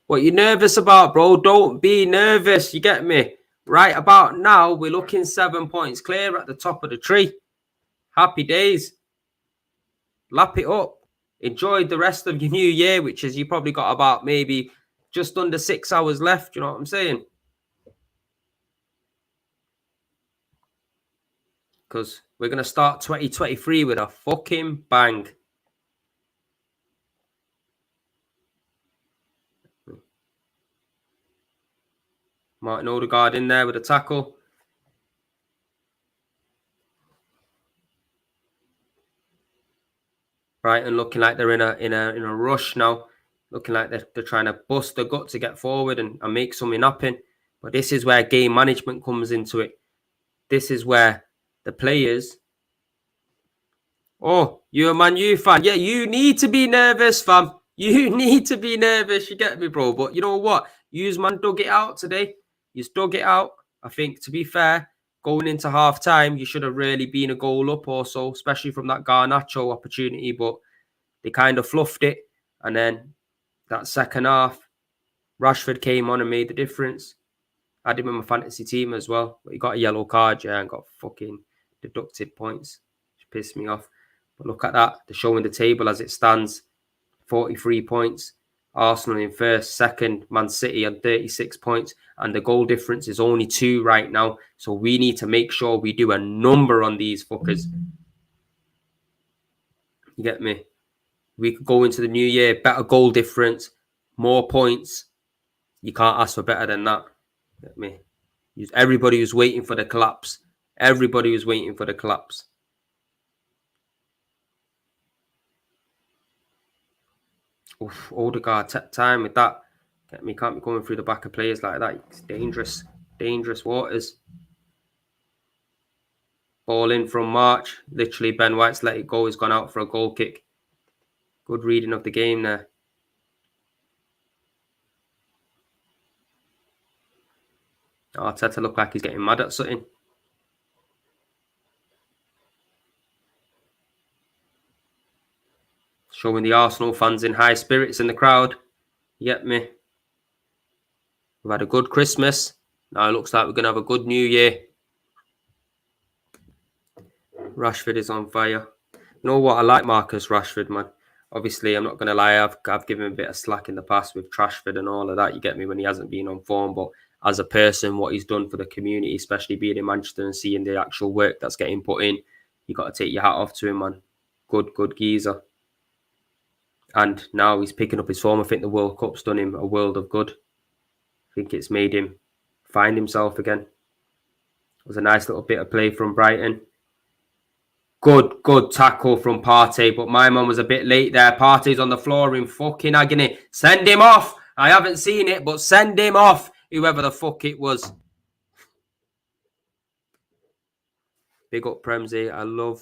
What you nervous about, bro? Don't be nervous. You get me? Right about now, we're looking 7 points clear at the top of the tree. Happy days. Lap it up. Enjoy the rest of your new year, which is you probably got about maybe just under 6 hours left. You know what I'm saying? Because we're going to start 2023 with a fucking bang. Martin Odegaard in there with a tackle. Brighton looking like they're in a rush now. Looking like they're trying to bust the gut to get forward and make something happen. But this is where game management comes into it. This is where the players... Oh, you're a Man U fan. Yeah, you need to be nervous, fam. You need to be nervous. You get me, bro? But you know what? You's man dug it out today. You's dug it out. I think, to be fair, going into half-time, you should have really been a goal up or so, especially from that Garnacho opportunity. But they kind of fluffed it. And then that second half, Rashford came on and made the difference. I had him in my fantasy team as well. But he got a yellow card, yeah, and got fucking deducted points. Which pissed me off. But look at that. They're showing the table as it stands. 43 points. Arsenal in first, second, Man City on 36 points, and the goal difference is only 2 right now. So we need to make sure we do a number on these fuckers. You get me? We could go into the new year, better goal difference, more points. You can't ask for better than that. You get me? Everybody was waiting for the collapse. Everybody was waiting for the collapse. Oof, Odegaard, time with that. Get me? Can't be going through the back of players like that. It's dangerous. Dangerous waters. Ball in from March. Literally, Ben White's let it go. He's gone out for a goal kick. Good reading of the game there. Arteta looked like he's getting mad at something. Showing the Arsenal fans in high spirits in the crowd. You get me? We've had a good Christmas. Now it looks like we're going to have a good New Year. Rashford is on fire. You know what? I like Marcus Rashford, man. Obviously, I'm not going to lie. I've given him a bit of slack in the past with Trashford and all of that. You get me, when he hasn't been on form. But as a person, what he's done for the community, especially being in Manchester and seeing the actual work that's getting put in, you got to take your hat off to him, man. Good geezer. And now he's picking up his form. I think the World Cup's done him a world of good. I think it's made him find himself again. It was a nice little bit of play from Brighton. Good tackle from Partey, but my man was a bit late there. Partey's on the floor in fucking agony. Send him off. I haven't seen it, but send him off. Whoever the fuck it was. Big up Premsy. I love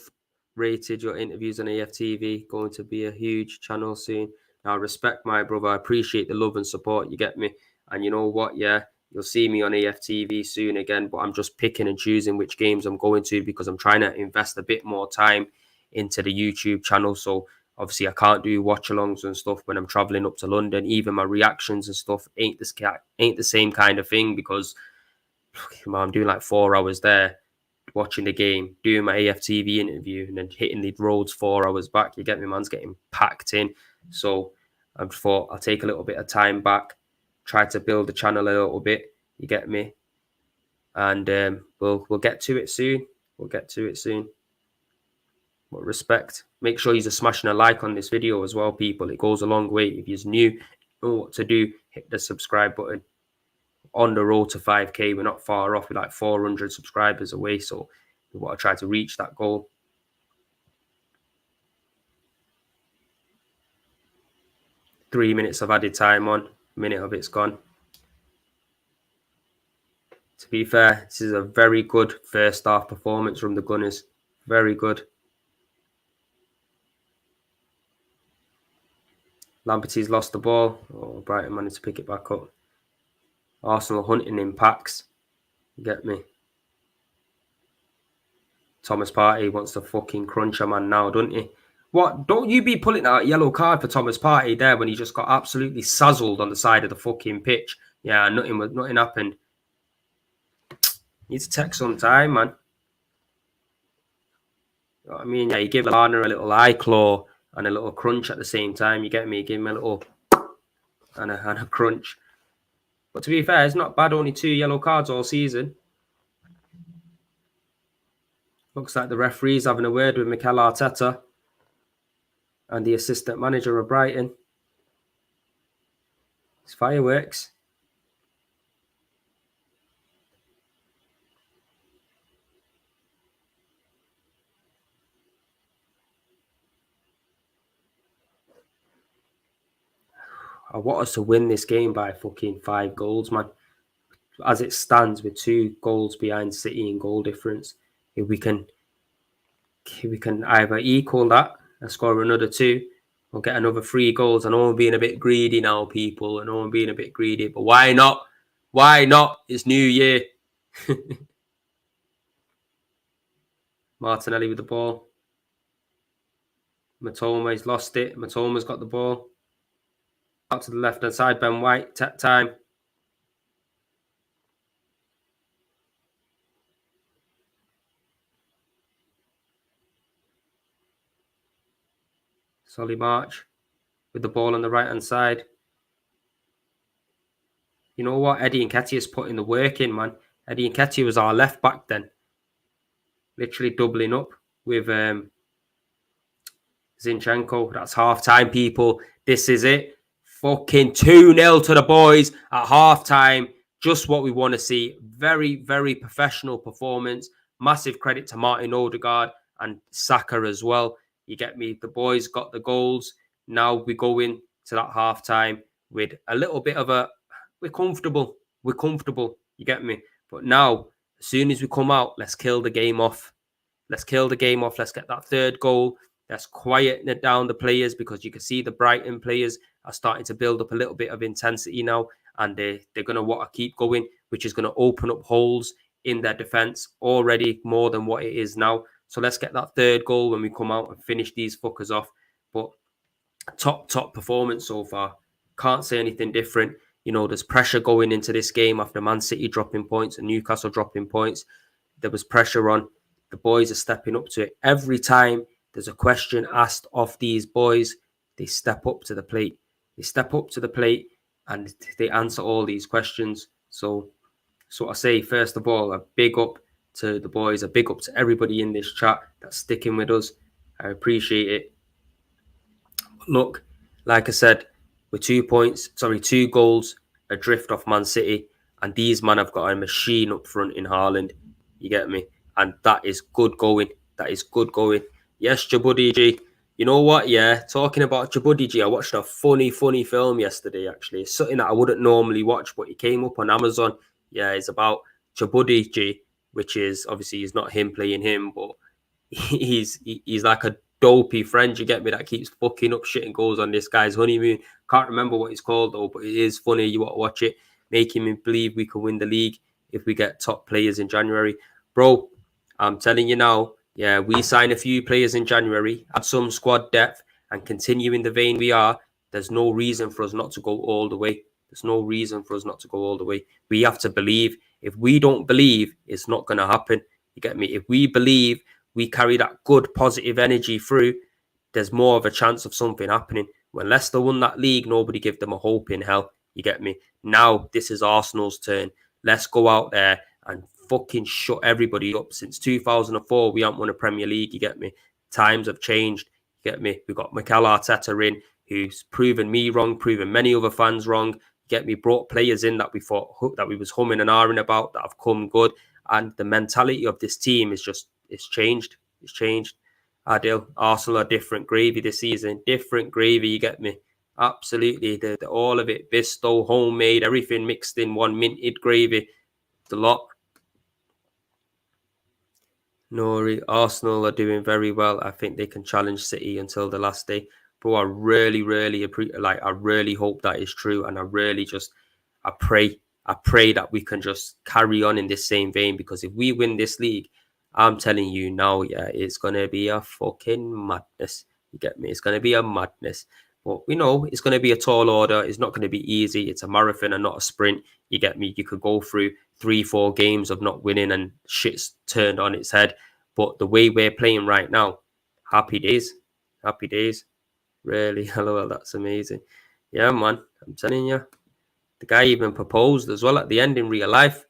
rated your interviews on AFTV. Going to be a huge channel soon. Now, I respect my brother. I appreciate the love and support. You get me? And you know what? Yeah, you'll see me on AFTV soon again, but I'm just picking and choosing which games I'm going to because I'm trying to invest a bit more time into the YouTube channel. So obviously I can't do watch-alongs and stuff when I'm traveling up to London. Even my reactions and stuff ain't the same kind of thing because I'm doing like 4 hours there, watching the game, doing my AFTV interview, and then hitting the roads 4 hours back. You get me, man's getting packed in. So I thought I'll take a little bit of time back, try to build the channel a little bit. You get me? And we'll get to it soon. We'll get to it soon. But respect. Make sure you're smashing a like on this video as well, people. It goes a long way. If you're new, you know what to do. Hit the subscribe button. On the road to 5K, we're not far off. We're like 400 subscribers away. So we want to try to reach that goal. Three minutes of added time on. A minute of it's gone. To be fair, this is a very good first half performance from the Gunners. Very good. Lamberty's lost the ball. Oh, Brighton managed to pick it back up. Arsenal hunting in packs. You get me? Thomas Partey wants to fucking crunch a man now, don't he? What? Don't you be pulling out a yellow card for Thomas Partey there when he just got absolutely sazzled on the side of the fucking pitch. Yeah, nothing happened. Need to take some time, man. You know what I mean? Yeah, you give Lana a little eye claw and a little crunch at the same time. You get me? You give him a little and a crunch. But to be fair, it's not bad. Only 2 yellow cards all season. Looks like the referee's having a word with Mikel Arteta and the assistant manager of Brighton. It's fireworks. I want us to win this game by fucking 5 goals, man. As it stands, with 2 goals behind City in goal difference, if we can either equal that and score another 2, or get another 3 goals. I know I'm being a bit greedy now, people. I know I'm being a bit greedy, but why not? Why not? It's New Year. Martinelli with the ball. Matoma's lost it. Matoma's got the ball. Out to the left-hand side, Ben White. Tap time. Solly March with the ball on the right-hand side. You know what? Eddie Nketiah's putting the work in, man. Eddie Nketiah was our left back then, literally doubling up with Zinchenko. That's half time, people. This is it. Fucking 2-0 to the boys at half time. Just what we want to see. Very, very professional performance. Massive credit to Martin Odegaard and Saka as well. You get me? The boys got the goals. Now we go in to that half time with a little bit of a. We're comfortable. We're comfortable. You get me? But now, as soon as we come out, let's kill the game off. Let's kill the game off. Let's get that third goal. Let's quieten it down the players, because you can see the Brighton players are starting to build up a little bit of intensity now, and they're going to want to keep going, which is going to open up holes in their defense already more than what it is now. So let's get that third goal when we come out and finish these fuckers off. But top performance so far. Can't say anything different. You know, there's pressure going into this game after Man City dropping points and Newcastle dropping points. There was pressure on. The boys are stepping up to it. Every time there's a question asked of these boys, they step up to the plate. They step up to the plate and they answer all these questions. So I say, first of all, a big up to the boys, a big up to everybody in this chat that's sticking with us. I appreciate it. Look, like I said, we're 2 goals adrift off Man City, and these men have got a machine up front in Haaland. You get me? And that is good going. That is good going. Yes, Djibouti G. You know what? Yeah, talking about Djibouti G, I watched a funny film yesterday, actually. It's something that I wouldn't normally watch, but it came up on Amazon. Yeah, it's about Djibouti G, which is, obviously, he's not him playing him, but he's like a dopey friend, you get me, that keeps fucking up shit and goes on this guy's honeymoon. Can't remember what it's called though, but it is funny. You want to watch it, making me believe we can win the league if we get top players in January. Bro, I'm telling you now, yeah, we sign a few players in January, add some squad depth, and continue in the vein we are. There's no reason for us not to go all the way. There's no reason for us not to go all the way. We have to believe. If we don't believe, it's not going to happen. You get me? If we believe, we carry that good positive energy through, there's more of a chance of something happening. When Leicester won that league, nobody gave them a hope in hell. You get me? Now, this is Arsenal's turn. Let's go out there and fucking shut everybody up. Since 2004, we haven't won a Premier League. You get me? Times have changed. You get me? We got Mikel Arteta in, who's proven me wrong, proven many other fans wrong. You get me? Brought players in that we thought that we was humming and ahhing about, that have come good. And the mentality of this team is just, it's changed. It's changed. Adil, Arsenal are different gravy this season. Different gravy, you get me? Absolutely. The all of it, Bisto, homemade, everything mixed in one minted gravy. The lot. Nori, Arsenal are doing very well. I think they can challenge City until the last day. But I really hope that is true. And I pray that we can just carry on in this same vein, because if we win this league, I'm telling you now, yeah, it's going to be a fucking madness. You get me? It's going to be a madness. But we know it's going to be a tall order. It's not going to be easy. It's a marathon and not a sprint. You get me? You could go through 3-4 games of not winning and shit's turned on its head. But the way we're playing right now, happy days. Happy days. Really? Hello, that's amazing. Yeah, man. I'm telling you. The guy even proposed as well at the end in real life.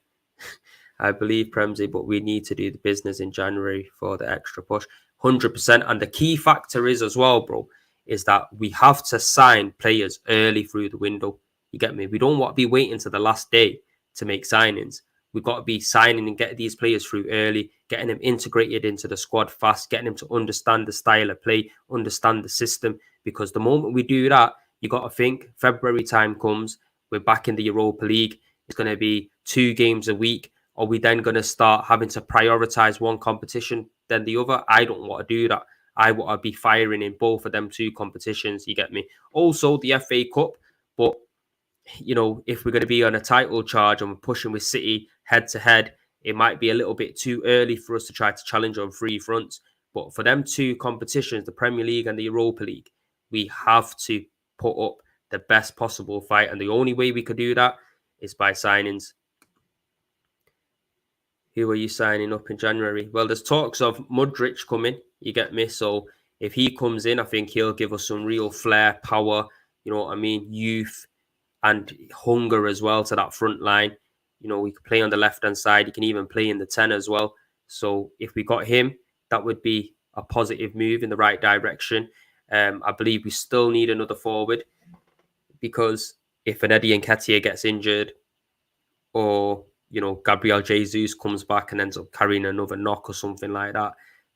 I believe, Premsy, but we need to do the business in January for the extra push. 100%. And the key factor is as well, bro, is that we have to sign players early through the window. You get me? We don't want to be waiting to the last day to make signings. We've got to be signing and getting these players through early, getting them integrated into the squad fast, getting them to understand the style of play, understand the system. Because the moment we do that, you got to think February time comes, we're back in the Europa League. It's going to be 2 games a week. Are we then going to start having to prioritize one competition than the other? I don't want to do that. I want to be firing in both of them 2 competitions. You get me? Also, the FA Cup. But, you know, if we're going to be on a title charge and we're pushing with City head to head, it might be a little bit too early for us to try to challenge on 3 fronts. But for them 2 competitions, the Premier League and the Europa League, we have to put up the best possible fight. And the only way we could do that is by signings. Who are you signing up in January? Well, there's talks of Mudryk coming. You get me? So if he comes in, I think he'll give us some real flair, power, you know what I mean, youth. and hunger as well to that front line. You know, we could play on the left-hand side. He can even play in the 10 as well. So if we got him, that would be a positive move in the right direction. I believe we still need another forward, because if an Eddie Nketiah gets injured, or, you know, Gabriel Jesus comes back and ends up carrying another knock or something like that,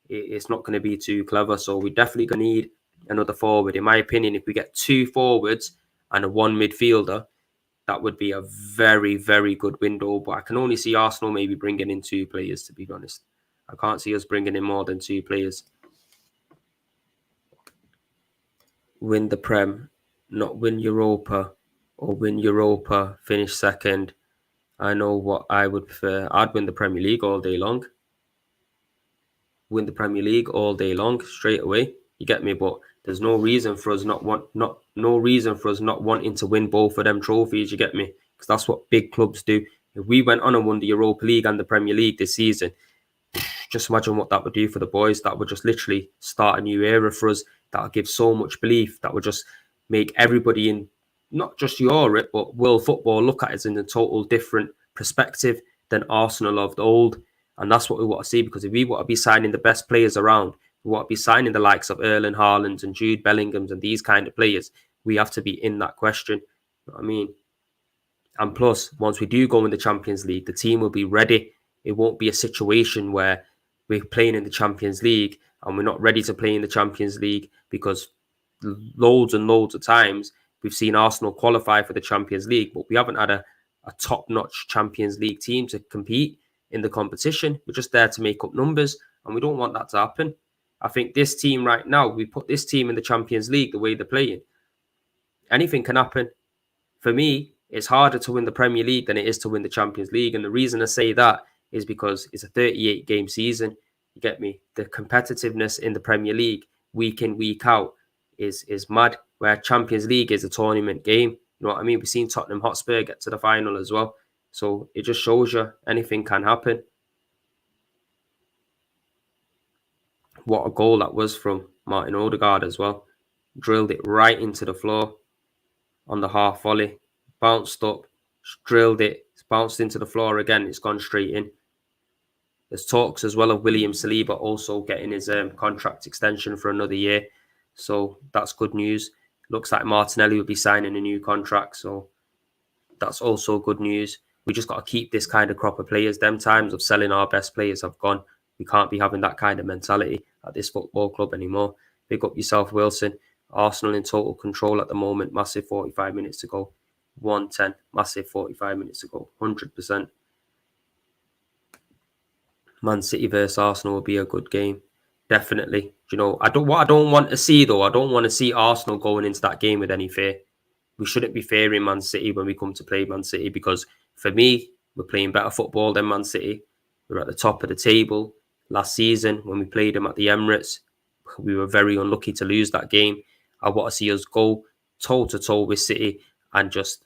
it's not going to be too clever. So we definitely going to need another forward. In my opinion, if we get 2 forwards and a 1 midfielder, that would be a very, very good window. But I can only see Arsenal maybe bringing in 2 players, to be honest. I can't see us bringing in more than 2 players. Win the Prem, not win Europa, or win Europa, finish second. I know what I would prefer. I'd win the Premier League all day long. Win the Premier League all day long, straight away. You get me? But there's no reason for us not wanting to win both of them trophies. You get me? Because that's what big clubs do. If we went on and won the Europa League and the Premier League this season, just imagine what that would do for the boys. That would just literally start a new era for us. That would give so much belief. That would just make everybody in not just Europe, but world football look at us in a total different perspective than Arsenal of the old. And that's what we want to see, because if we want to be signing the best players around, we want to be signing the likes of Erling Haaland and Jude Bellinghams and these kind of players, we have to be in that question. You know what I mean? And plus, once we do go in the Champions League, the team will be ready. It won't be a situation where we're playing in the Champions League and we're not ready to play in the Champions League, because loads and loads of times we've seen Arsenal qualify for the Champions League, but we haven't had a top-notch Champions League team to compete in the competition. We're just there to make up numbers, and we don't want that to happen. I think this team right now, we put this team in the Champions League the way they're playing, anything can happen. For me, it's harder to win the Premier League than it is to win the Champions League. And the reason I say that is because it's a 38-game season. You get me? The competitiveness in the Premier League, week in, week out, is mad, where Champions League is a tournament game. You know what I mean? We've seen Tottenham Hotspur get to the final as well. So it just shows you anything can happen. What a goal that was from Martin Odegaard as well. Drilled it right into the floor on the half volley. Bounced up, drilled it, it's bounced into the floor again, it's gone straight in. There's talks as well of William Saliba also getting his contract extension for another year. So that's good news. Looks like Martinelli will be signing a new contract. So that's also good news. We just got to keep this kind of crop of players. Them times of selling our best players have gone. We can't be having that kind of mentality at this football club anymore. Pick up yourself, Wilson. Arsenal in total control at the moment. Massive 45 minutes to go. 110, massive 45 minutes to go. 100%. Man City versus Arsenal will be a good game. Definitely. You know, I don't want to see though. I don't want to see Arsenal going into that game with any fear. We shouldn't be fearing Man City when we come to play Man City, because for me, we're playing better football than Man City. We're at the top of the table. Last season, when we played them at the Emirates, we were very unlucky to lose that game. I want to see us go toe-to-toe with City, and just,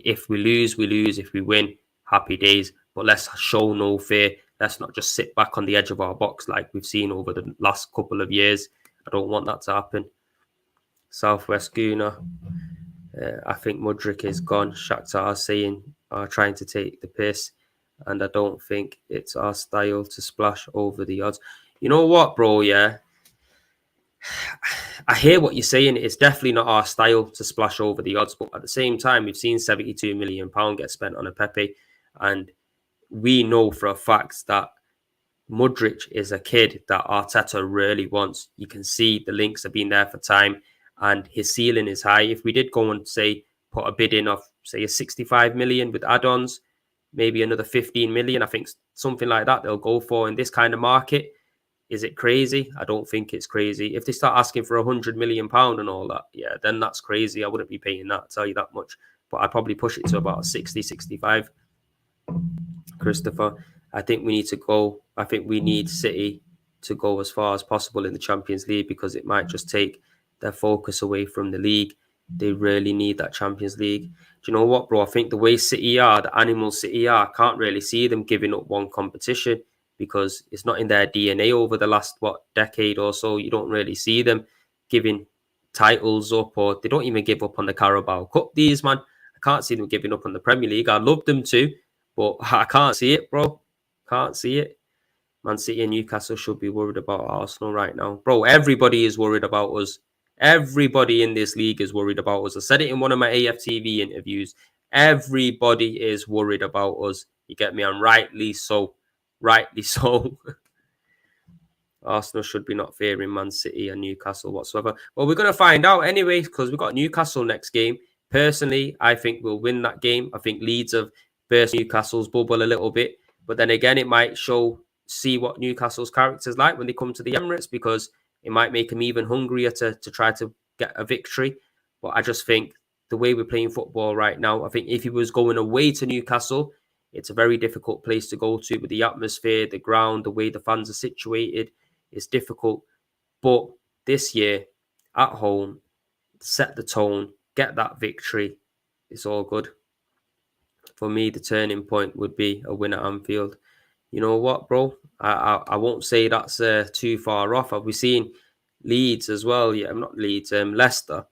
if we lose, we lose. If we win, happy days. But let's show no fear. Let's not just sit back on the edge of our box like we've seen over the last couple of years. I don't want that to happen. Southwest Guna. I think Mudryk is gone. Shakhtar are trying to take the piss, and I don't think it's our style to splash over the odds. You know what, bro? Yeah, I hear what you're saying. It's definitely not our style to splash over the odds, but at the same time, we've seen £72 million get spent on a Pepe, and we know for a fact that Mudryk is a kid that Arteta really wants. You can see the links have been there for time, and his ceiling is high. If we did go and say put a bid in of say a 65 million with add-ons, maybe another 15 million, I think something like that they'll go for in this kind of market. Is it crazy? I don't think it's crazy. If they start asking for £100 million and all that, yeah, then that's crazy. I wouldn't be paying that, I'll tell you that much. But I'd probably push it to about 60, 65. Christopher, I think we need City to go as far as possible in the Champions League, because it might just take their focus away from the league. They really need that Champions League. Do you know what, bro? I think the way City are, the animal City are, I can't really see them giving up one competition, because it's not in their DNA over the last, decade or so. You don't really see them giving titles up, or they don't even give up on the Carabao Cup, these, man. I can't see them giving up on the Premier League. I'd love them to, but I can't see it, bro. Can't see it. Man City and Newcastle should be worried about Arsenal right now. Bro, everybody is worried about us. Everybody in this league is worried about us. I said it in one of my AFTV interviews. Everybody is worried about us. You get me? And rightly so. Rightly so. Arsenal should be not fearing Man City and Newcastle whatsoever. Well, we're going to find out anyway because we've got Newcastle next game. Personally, I think we'll win that game. I think Leeds have burst Newcastle's bubble a little bit. But then again, it might see what Newcastle's character's like when they come to the Emirates, because it might make them even hungrier to try to get a victory. But I just think the way we're playing football right now, I think if he was going away to Newcastle, it's a very difficult place to go to with the atmosphere, the ground, the way the fans are situated. It's difficult. But this year, at home, set the tone, get that victory. It's all good. For me, the turning point would be a win at Anfield. You know what, bro? I won't say that's too far off. I've been seeing Leeds as well. Yeah, I'm not Leeds. Leicester.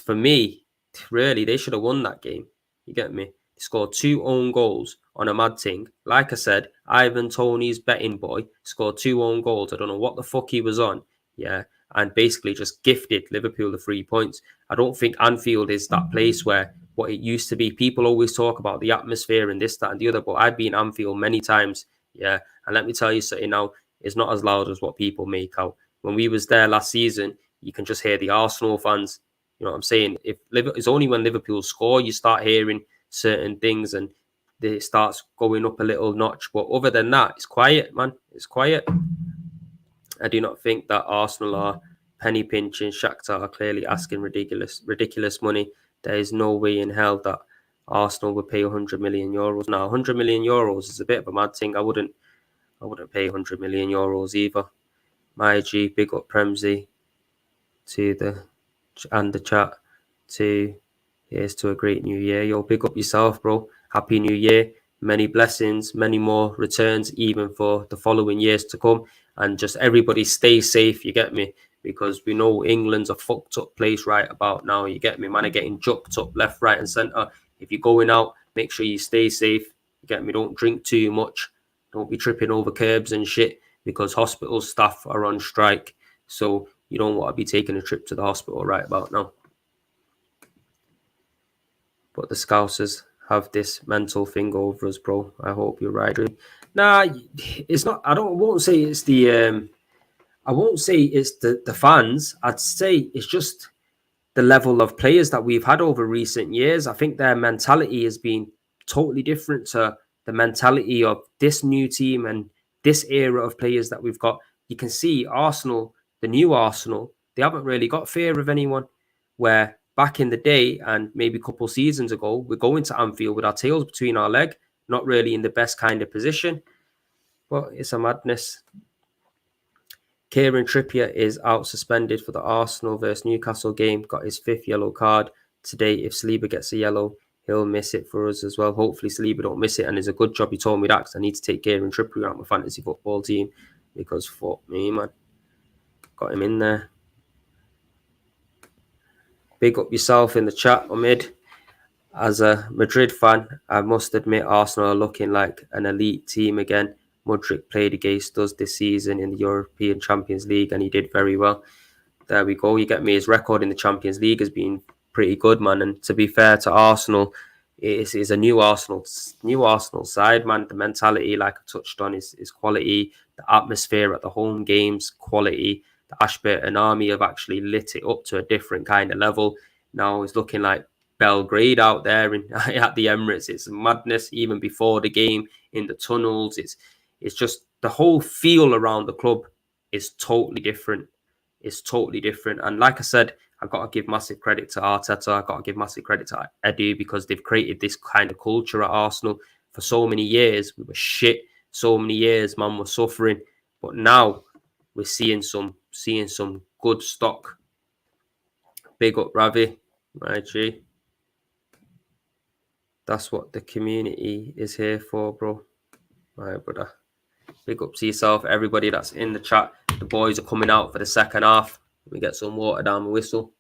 For me, really, they should have won that game. You get me? They scored 2 own goals on a mad thing. Like I said, Ivan Toney's betting boy scored 2 own goals. I don't know what the fuck he was on. Yeah, and basically just gifted Liverpool the 3 points. I don't think Anfield is that place where what it used to be. People always talk about the atmosphere and this, that, and the other, but I've been Anfield many times. Yeah, and let me tell you something now, it's not as loud as what people make out. When we was there last season, you can just hear the Arsenal fans. You know what I'm saying? It's only when Liverpool score, you start hearing certain things and it starts going up a little notch. But other than that, it's quiet, man. It's quiet. I do not think that Arsenal are penny pinching. Shakhtar are clearly asking ridiculous money. There is no way in hell that Arsenal would pay 100 million euros. Now, 100 million euros is a bit of a mad thing. I wouldn't pay 100 million euros either. My G, big up Premsy to the chat to here's to a great new year. Yo, big up yourself, bro. Happy New Year. Many blessings, many more returns, even for the following years to come. And just everybody stay safe, you get me? Because we know England's a fucked up place right about now. You get me? Man are getting jucked up left, right, and centre. If you're going out, make sure you stay safe. You get me? Don't drink too much. Don't be tripping over curbs and shit, because hospital staff are on strike. So you don't want to be taking a trip to the hospital right about now. But the Scousers have this mental thing over us, bro. I hope you're right. Nah, it's not. I won't say it's the. I won't say it's the fans. I'd say it's just the level of players that we've had over recent years. I think their mentality has been totally different to the mentality of this new team and this era of players that we've got. You can see Arsenal, the new Arsenal, they haven't really got fear of anyone. Where back in the day and maybe a couple seasons ago, we're going to Anfield with our tails between our leg, not really in the best kind of position. But it's a madness. Kieran Trippier is out suspended for the Arsenal versus Newcastle game. Got his 5th yellow card today. If Saliba gets a yellow, he'll miss it for us as well. Hopefully Saliba don't miss it. And it's a good job he told me that, because I need to take Kieran Trippier out my fantasy football team, because fuck me, man. Got him in there. Big up yourself in the chat, Omid. As a Madrid fan, I must admit Arsenal are looking like an elite team again. Mudryk played against us this season in the European Champions League, and he did very well. There we go. You get me. His record in the Champions League has been pretty good, man. And to be fair to Arsenal, it is a new Arsenal side, man. The mentality, like I touched on, is quality. The atmosphere at the home games, quality. The Ashburton Army have actually lit it up to a different kind of level. Now it's looking like Belgrade out there at the Emirates. It's madness. Even before the game, in the tunnels, it's just the whole feel around the club is totally different. It's totally different. And like I said, I've got to give massive credit to Arteta. I've got to give massive credit to Edu, because they've created this kind of culture at Arsenal. For so many years, we were shit. So many years, man, was suffering. But now we're seeing some good stock. Big up Ravi, my G. That's what the community is here for, bro. My brother. Big up to yourself, everybody that's in the chat. The boys are coming out for the second half. Let me get some water down the whistle.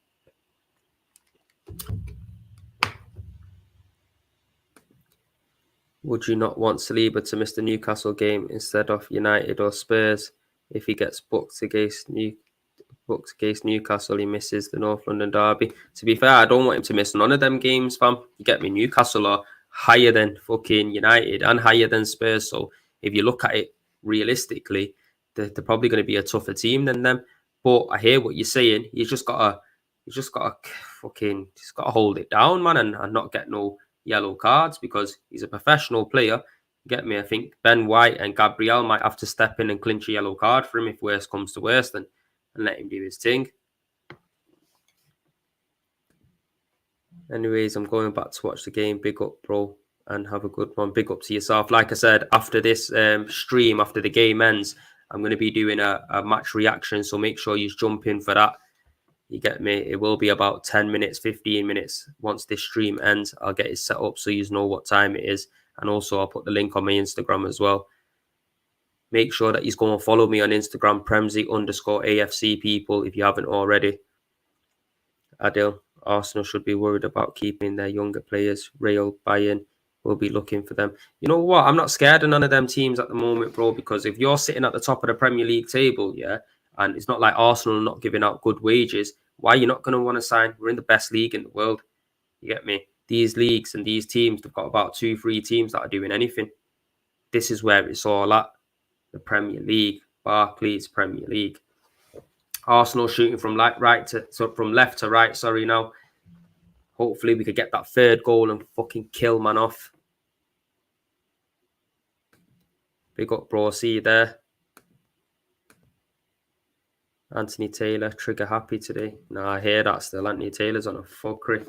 Would you not want Saliba to miss the Newcastle game instead of United or Spurs if he gets booked against Newcastle, he misses the North London derby. To be fair, I don't want him to miss none of them games, fam. You get me? Newcastle are higher than fucking United and higher than Spurs. So if you look at it realistically, they're probably going to be a tougher team than them. But I hear what you're saying. You just gotta hold it down, man, and not get no yellow cards because he's a professional player. Get me? I think Ben White and Gabriel might have to step in and clinch a yellow card for him if worst comes to worst, and let him do his thing. Anyways, I'm going back to watch the game. Big up, bro, and have a good one. Big up to yourself. Like I said, after this stream, after the game ends, I'm going to be doing a match reaction, so make sure you jump in for that. You get me? It will be about 10 minutes, 15 minutes. Once this stream ends, I'll get it set up so you know what time it is. And also, I'll put the link on my Instagram as well. Make sure that you go and follow me on Instagram, Premsy_AFC people, if you haven't already. Adil, Arsenal should be worried about keeping their younger players. Real Bayern will be looking for them. You know what? I'm not scared of none of them teams at the moment, bro, because if you're sitting at the top of the Premier League table, yeah, and it's not like Arsenal not giving out good wages, why are you not going to want to sign? We're in the best league in the world. You get me? These leagues and these teams, they've got about 2-3 teams that are doing anything. This is where it's all at. The Premier League, Barclays Premier League. Arsenal shooting from from left to right. Sorry, now. Hopefully we could get that third goal and fucking kill man off. Big up, bro. See you there. Anthony Taylor, trigger happy today. Nah, I hear that still. Anthony Taylor's on a fuckery.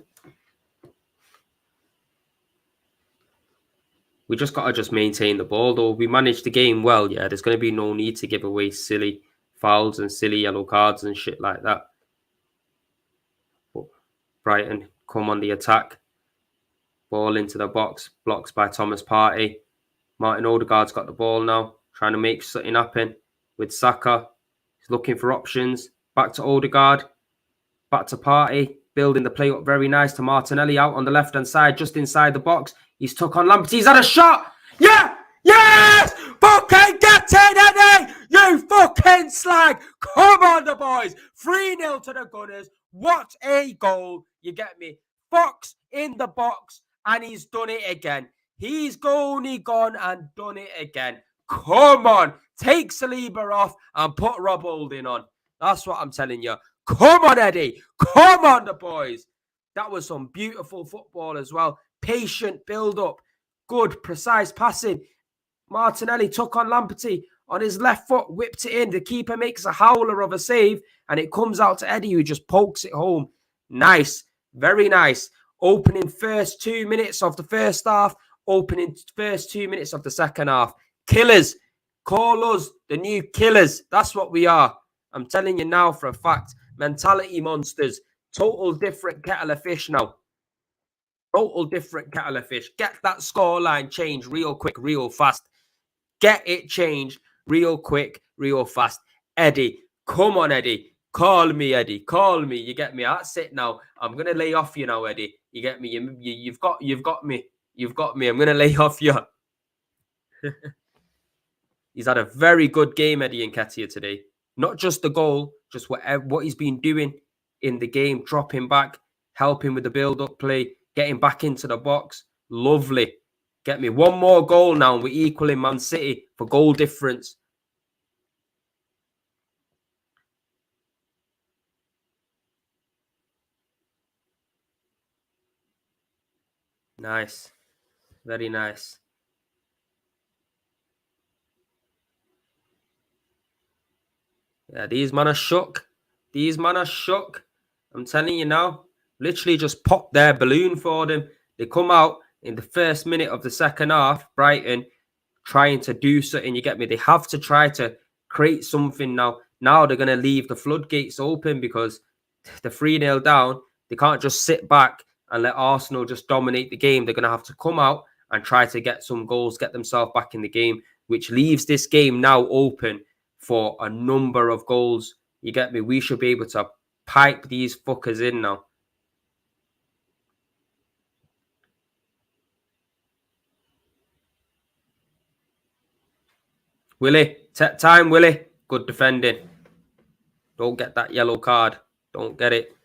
We just got to maintain the ball, though. We managed the game well, yeah. There's going to be no need to give away silly fouls and silly yellow cards and shit like that. But Brighton come on the attack. Ball into the box. Blocks by Thomas Partey. Martin Odegaard's got the ball now. Trying to make something happen with Saka. He's looking for options. Back to Odegaard. Back to Partey. Building the play up very nice to Martinelli out on the left-hand side, just inside the box. He's took on Lamptey. He's had a shot. Yeah! Yes! Fucking get it, Eddie! You fucking slag! Come on, the boys! 3-0 to the Gunners. What a goal. You get me? Fox in the box, and he's done it again. He's only gone and done it again. Come on. Take Saliba off and put Rob Holding on. That's what I'm telling you. Come on, Eddie. Come on, the boys. That was some beautiful football as well. Patient build-up. Good, precise passing. Martinelli took on Lamptey on his left foot, whipped it in. The keeper makes a howler of a save, and it comes out to Eddie, who just pokes it home. Nice. Very nice. Opening first 2 minutes of the first half. Opening first 2 minutes of the second half. Killers. Call us the new killers. That's what we are. I'm telling you now for a fact. Mentality monsters. Total different kettle of fish now. Total different kettle of fish. Get that scoreline changed real quick, real fast. Get it changed real quick, real fast. Eddie, come on, Eddie. Call me, Eddie. Call me. You get me? That's it now. I'm going to lay off you now, Eddie. You get me? You've got me. You've got me. I'm going to lay off you. He's had a very good game, Eddie Nketiah, today. Not just the goal, just what he's been doing in the game, dropping back, helping with the build-up play, getting back into the box. Lovely. Get me? One more goal now, and we're equaling Man City for goal difference. Nice. Very nice. Yeah, these man are shook. These man are shook. I'm telling you now. Literally just popped their balloon for them. They come out in the first minute of the second half, Brighton, trying to do something. You get me? They have to try to create something now. Now they're going to leave the floodgates open because they're 3-0 down. They can't just sit back and let Arsenal just dominate the game. They're going to have to come out and try to get some goals, get themselves back in the game, which leaves this game now open for a number of goals. You get me? We should be able to pipe these fuckers in now. Willie, take time, Willie. Good defending. Don't get that yellow card. Don't get it.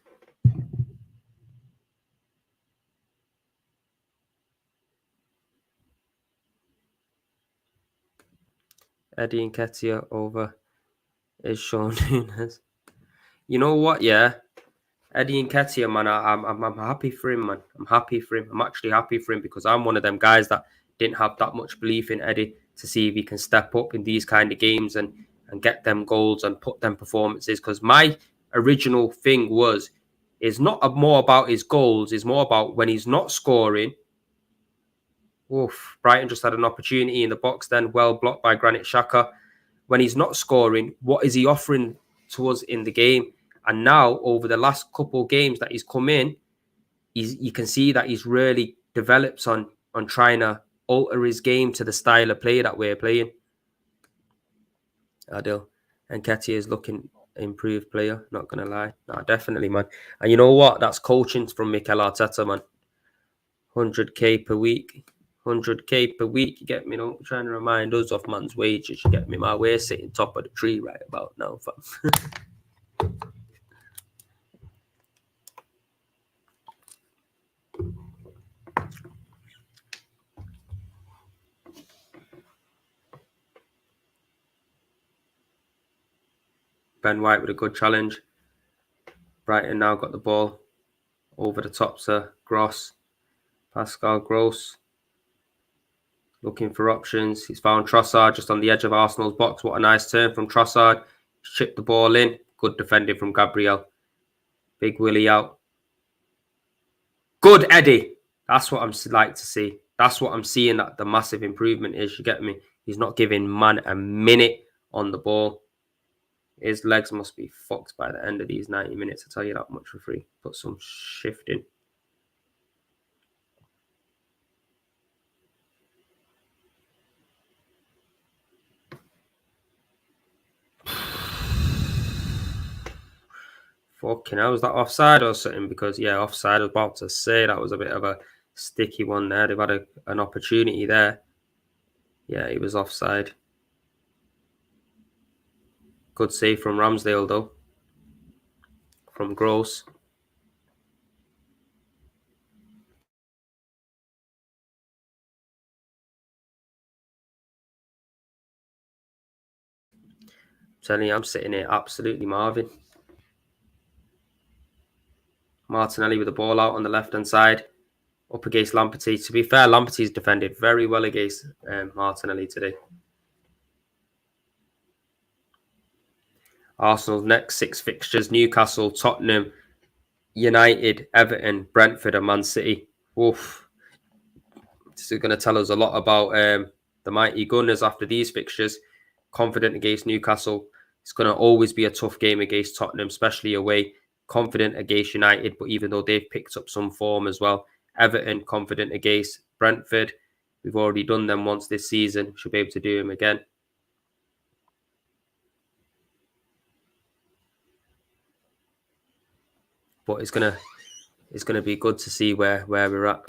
Eddie Nketiah over is Sean Nunes. You know what? Yeah, Eddie Nketiah, man, I'm happy for him, man. I'm happy for him. I'm actually happy for him because I'm one of them guys that didn't have that much belief in Eddie to see if he can step up in these kind of games and get them goals and put them performances. Because my original thing is not more about his goals, it's more about when he's not scoring. Oof, Brighton just had an opportunity in the box then, well blocked by Granit Xhaka. When he's not scoring, what is he offering to us in the game? And now, over the last couple of games that he's come in, you can see that he's really developed on trying to alter his game to the style of play that we're playing. Adil and Nketiah is looking improved player, not going to lie. No, definitely, man. And you know what? That's coaching from Mikel Arteta, man. 100k per week. 100k per week, you get me? Don't trying to remind us of man's wages, you get me? My we're sitting top of the tree right about now, fam. Ben White with a good challenge. Brighton now got the ball over the top to Gross. Pascal Gross looking for options. He's found Trossard just on the edge of Arsenal's box. What a nice turn from Trossard. Chipped the ball in. Good defending from Gabriel. Big Willie out. Good Eddie. That's what I'm like to see. That's what I'm seeing that the massive improvement is. You get me? He's not giving man a minute on the ball. His legs must be fucked by the end of these 90 minutes. I tell you that much for free. Put some shift in. Fucking hell, was that offside or something? Because, yeah, offside. I was about to say that was a bit of a sticky one there. They've had an opportunity there. Yeah, he was offside. Good save from Ramsdale, though. From Gross. I'm telling you, I'm sitting here absolutely Marvin. Martinelli with the ball out on the left-hand side. Up against Lamperty. To be fair, Lamperty's defended very well against Martinelli today. Arsenal's next 6 fixtures: Newcastle, Tottenham, United, Everton, Brentford, and Man City. Oof. This is going to tell us a lot about the mighty Gunners after these fixtures. Confident against Newcastle. It's going to always be a tough game against Tottenham, especially away. Confident against United, but even though they've picked up some form as well. Everton, confident against Brentford. We've already done them once this season. Should be able to do them again. But it's gonna be good to see where we're at.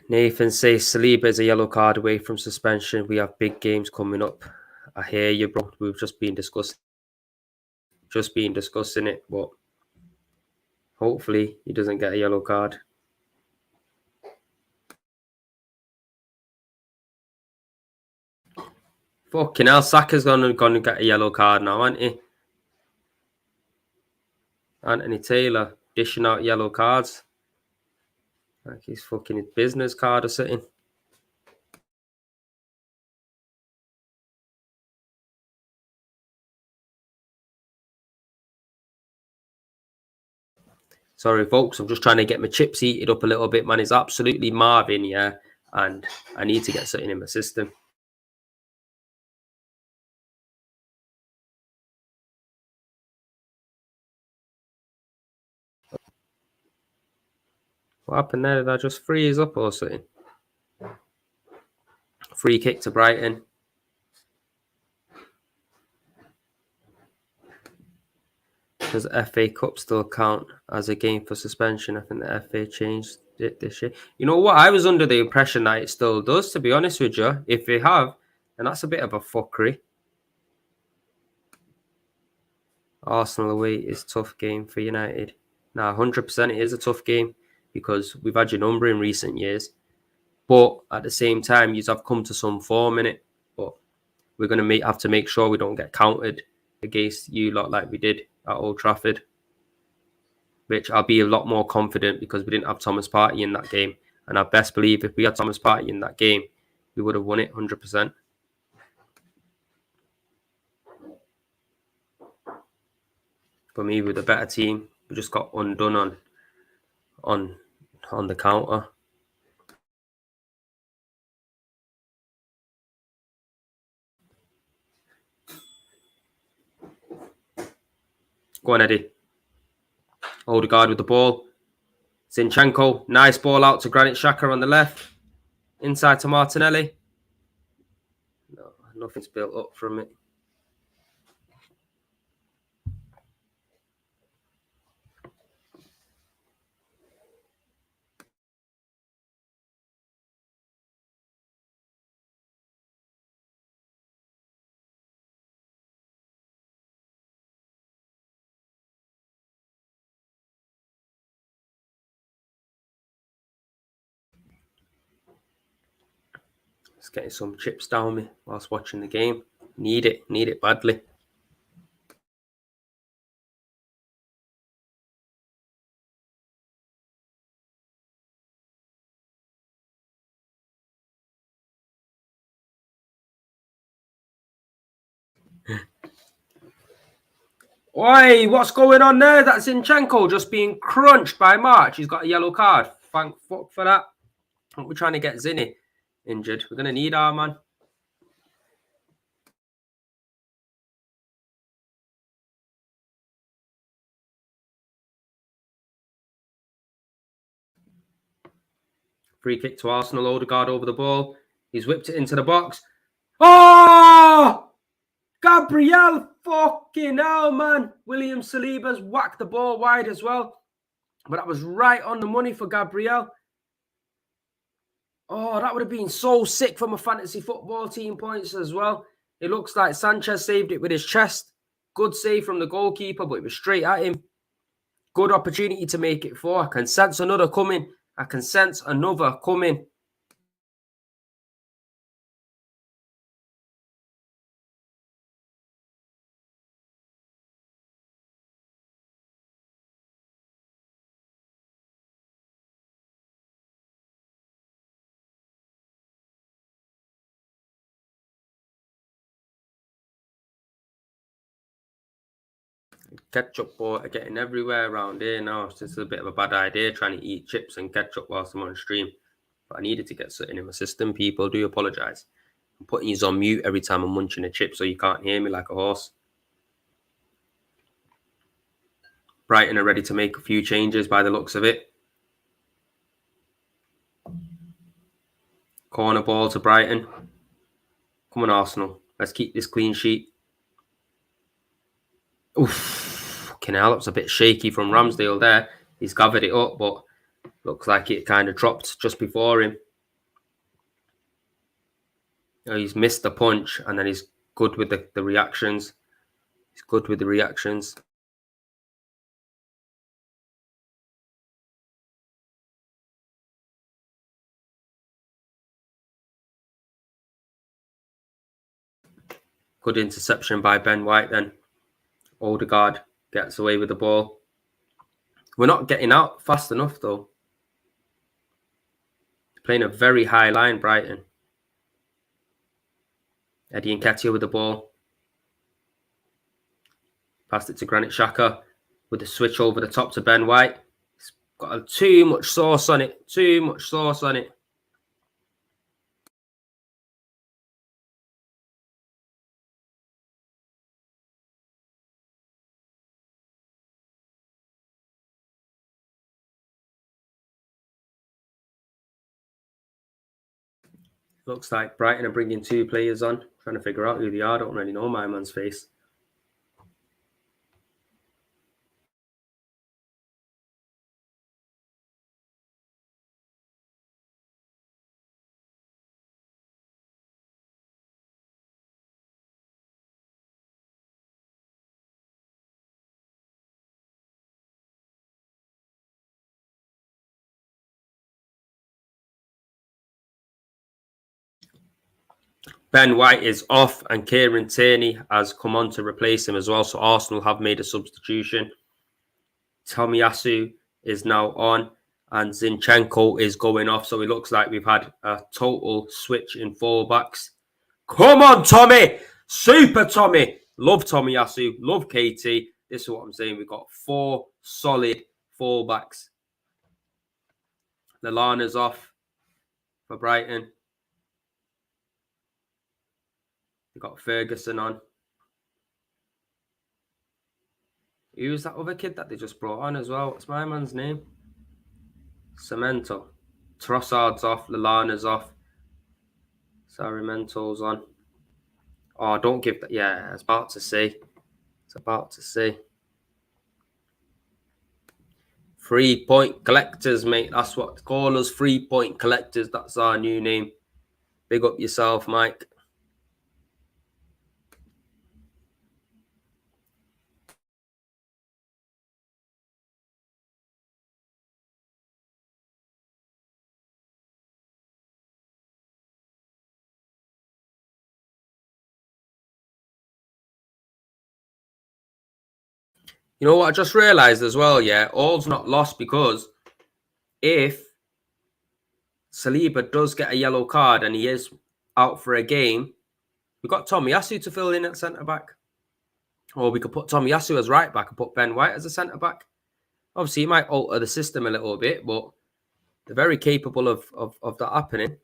Nathan says Saliba is a yellow card away from suspension. We have big games coming up. I hear you, bro. We've just been discussing it, but hopefully he doesn't get a yellow card. Fucking hell, Saka's gonna get a yellow card now, ain't he? Anthony Taylor dishing out yellow cards. Like he's fucking his business card or something. Sorry, folks. I'm just trying to get my chips heated up a little bit, man. It's absolutely Marvin, yeah. And I need to get something in my system. What happened there? Did I just freeze up or something? Free kick to Brighton. Does FA Cup still count as a game for suspension? I think the FA changed it this year. You know what? I was under the impression that it still does, to be honest with you. If they have, then that's a bit of a fuckery. Arsenal away is a tough game for United. Now, 100% it is a tough game because we've had your number in recent years. But at the same time, you have come to some form in it. But we're going to have to make sure we don't get countered against you lot like we did at Old Trafford, which I'll be a lot more confident because we didn't have Thomas Partey in that game. And I best believe if we had Thomas Partey in that game, we would have won it 100%. For me, with a better team, we just got undone on the counter. Go on, Eddie. Odegaard with the ball. Zinchenko, nice ball out to Granit Xhaka on the left. Inside to Martinelli. No, nothing's built up from it. Just getting some chips down me whilst watching the game. Need it badly. Oi, what's going on there? That's Zinchenko just being crunched by March. He's got a yellow card. Thank fuck for that. We're trying to get Zinny injured. We're going to need our man. Free kick to Arsenal. Odegaard over the ball. He's whipped it into the box. Oh! Gabriel, fucking hell, man. William Saliba's whacked the ball wide as well. But that was right on the money for Gabriel. Oh, that would have been so sick for my fantasy football team points as well. It looks like Sanchez saved it with his chest. Good save from the goalkeeper, but it was straight at him. Good opportunity to make it 4. I can sense another coming. Ketchup are getting everywhere around here now. It's just a bit of a bad idea trying to eat chips and ketchup whilst I'm on stream. But I needed to get something in my system. People, do apologise. I'm putting you on mute every time I'm munching a chip so you can't hear me like a horse. Brighton are ready to make a few changes by the looks of it. Corner ball to Brighton. Come on, Arsenal. Let's keep this clean sheet. Oof. Fucking hell, it was a bit shaky from Ramsdale there. He's gathered it up, but looks like it kind of dropped just before him. He's missed the punch, and then he's good with the reactions. He's good with the reactions. Good interception by Ben White then. Odegaard gets away with the ball. We're not getting out fast enough, though. Playing a very high line, Brighton. Eddie Nketiah with the ball. Passed it to Granit Xhaka with the switch over the top to Ben White. It's got too much sauce on it. Too much sauce on it. Looks like Brighton are bringing 2 players on. Trying to figure out who they are. I don't really know my man's face. Ben White is off and Kieran Tierney has come on to replace him as well. So Arsenal have made a substitution. Tomiyasu is now on and Zinchenko is going off. So it looks like we've had a total switch in fullbacks. Come on, Tommy! Super Tommy! Love Tomiyasu, love KT. This is what I'm saying. We've got 4 solid fullbacks. Lallana's off for Brighton. We've got Ferguson on. Who's that other kid that they just brought on as well? What's my man's name? Cemento. Trossard's off. Lallana's off. Sarimento's on. Oh, don't give that. Yeah, I was about to say. It's about to say. 3-point collectors, mate. That's what call us, 3-point collectors. That's our new name. Big up yourself, Mike. You know what I just realised as well, yeah? All's not lost because if Saliba does get a yellow card and he is out for a game, we've got Tomiyasu to fill in at centre-back. Or we could put Tomiyasu as right-back and put Ben White as a centre-back. Obviously, it might alter the system a little bit, but they're very capable of that happening.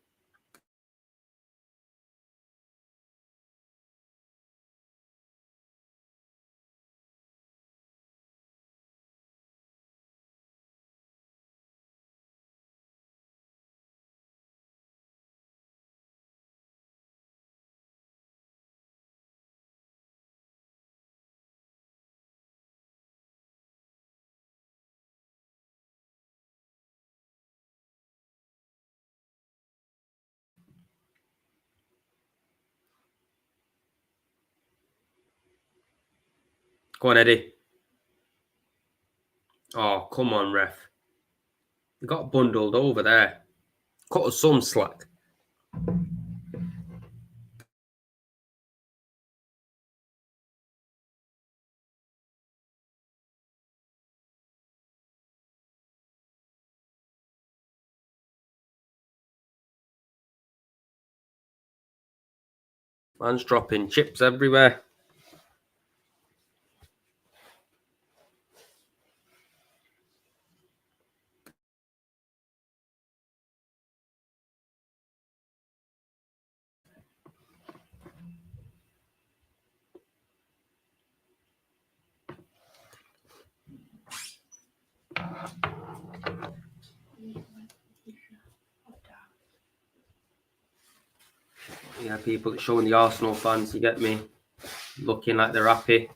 Go on, Eddie. Oh, come on, ref. We got bundled over there. Cut us some slack. Man's dropping chips everywhere. Yeah, people showing the Arsenal fans, you get me, looking like they're happy.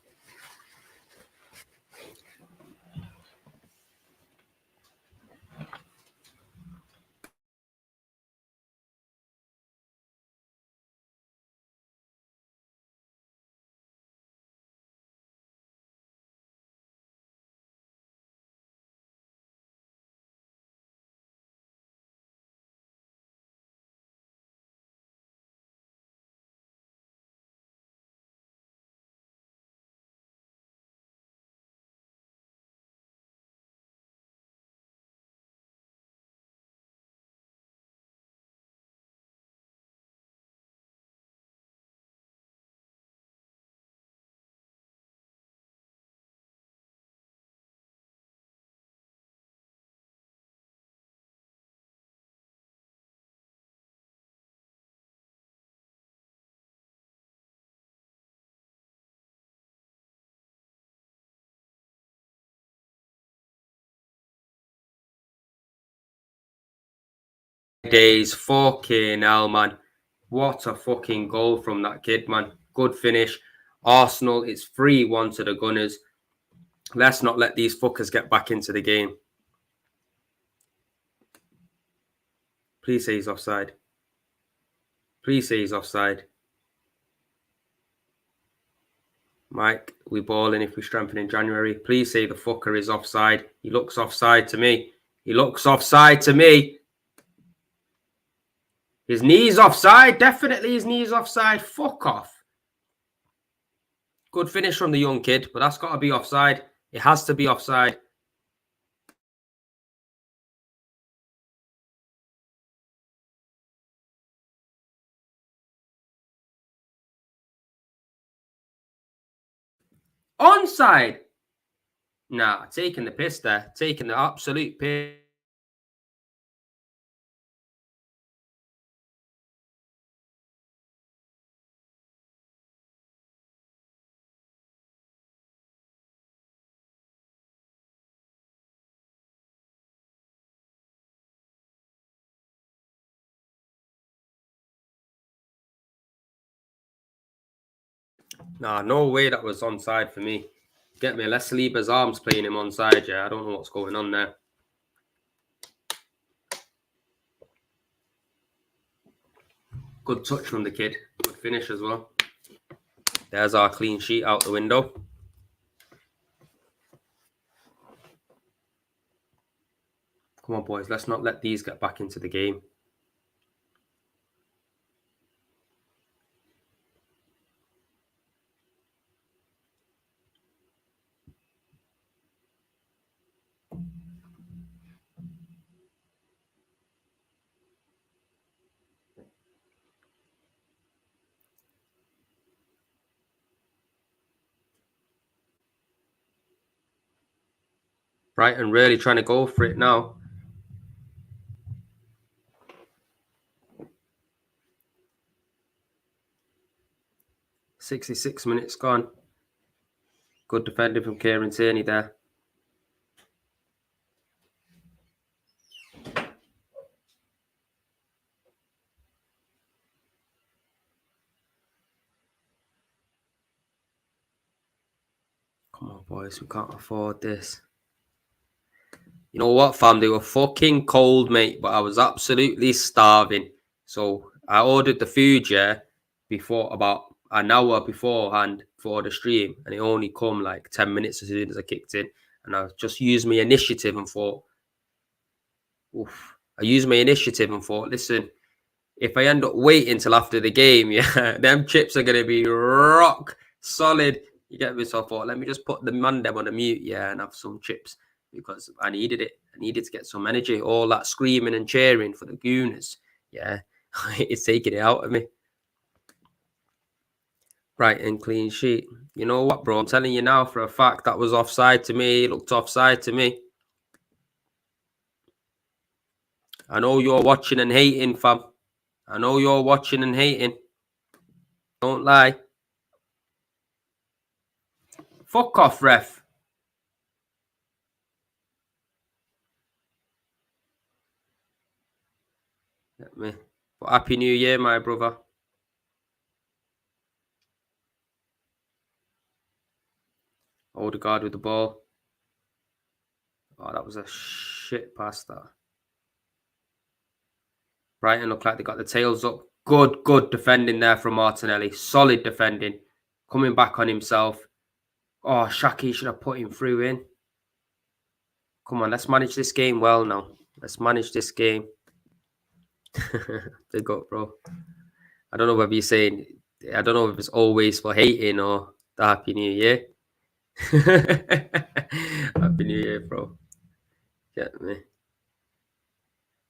Days, fucking hell, man. What a fucking goal from that kid, man. Good finish. Arsenal, it's 3-1 to the Gunners. Let's not let these fuckers get back into the game. Please say he's offside. Please say he's offside. Mike, we balling if we strengthen in January. Please say the fucker is offside. He looks offside to me. He looks offside to me. His knee's offside. Definitely his knee's offside. Fuck off. Good finish from the young kid, but that's got to be offside. It has to be offside. Onside. Nah, taking the piss there. Taking the absolute piss. Nah, no way that was onside for me. Get me, let's leave his arms playing him onside, yeah. I don't know what's going on there. Good touch from the kid. Good finish as well. There's our clean sheet out the window. Come on, boys. Let's not let these get back into the game. Brighton really trying to go for it now. "66 minutes gone." Good defending from Kieran Tierney there. Come on, boys. We can't afford this. You know what, fam? They were fucking cold, mate, but I was absolutely starving. So I ordered the food, yeah, before about an hour beforehand for the stream, and it only come like 10 minutes as soon as I kicked in. And I just used my initiative and thought, listen, if I end up waiting till after the game, yeah, them chips are going to be rock solid. You get me? So I thought, let me just put the mandem on a mute, yeah, and have some chips because I needed it. I needed to get some energy. All that screaming and cheering for the Gooners, yeah, it's taking it out of me. Right, and clean sheet. You know what, bro? I'm telling you now for a fact that was offside to me. It looked offside to me. I know you're watching and hating, fam. I know you're watching and hating. Don't lie. Fuck off, ref. Let me. But Happy New Year, my brother. Odegaard with the ball. Oh, that was a shit pass, that. Brighton look like they got the tails up. Good defending there from Martinelli. Solid defending. Coming back on himself. Oh, Shaki should have put him through in. Come on, let's manage this game well now. Let's manage this game. Big up, bro. I don't know whether you're saying, I don't know if it's always for hating or the Happy New Year. Happy New Year, bro. Get me.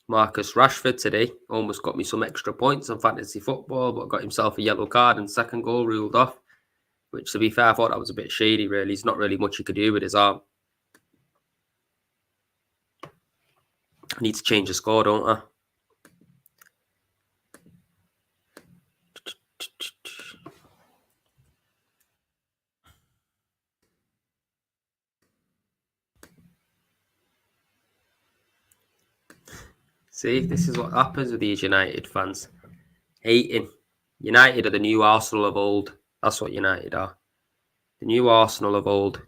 Marcus Rashford today almost got me some extra points on fantasy football, but got himself a yellow card and second goal ruled off. Which, to be fair, I thought that was a bit shady, really. There's not really much he could do with his arm. I need to change the score, don't I? See, this is what happens with these United fans. Hating. United are the new Arsenal of old. That's what United are. The new Arsenal of old.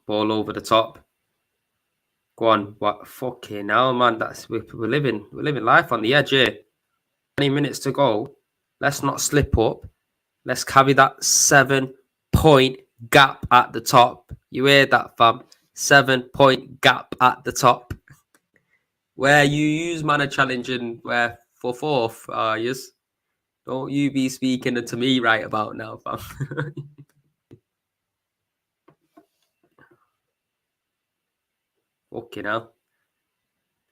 Ball over the top. Go on. What fucking hell, man. We're living life on the edge here. 20 minutes to go. Let's not slip up. Let's carry that 7-point gap at the top. You hear that, fam? 7-point gap at the top. Where you use man are challenging where for fourth, yes. Don't you be speaking to me right about now, fam. Fucking hell.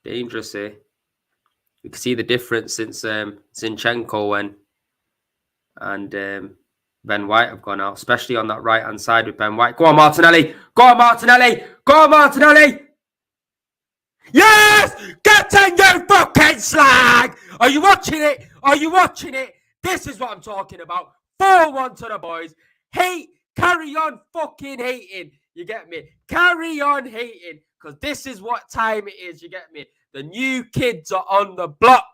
Dangerous here. You can see the difference since Zinchenko and Ben White have gone out, especially on that right-hand side with Ben White. Go on, Martinelli! Go on, Martinelli! Go on, Martinelli! Yes! Get in, you fucking slag! Are you watching it? Are you watching it? This is what I'm talking about. 4-1 to the boys. Hate, carry on fucking hating. You get me? Carry on hating. Because this is what time it is. You get me? The new kids are on the block.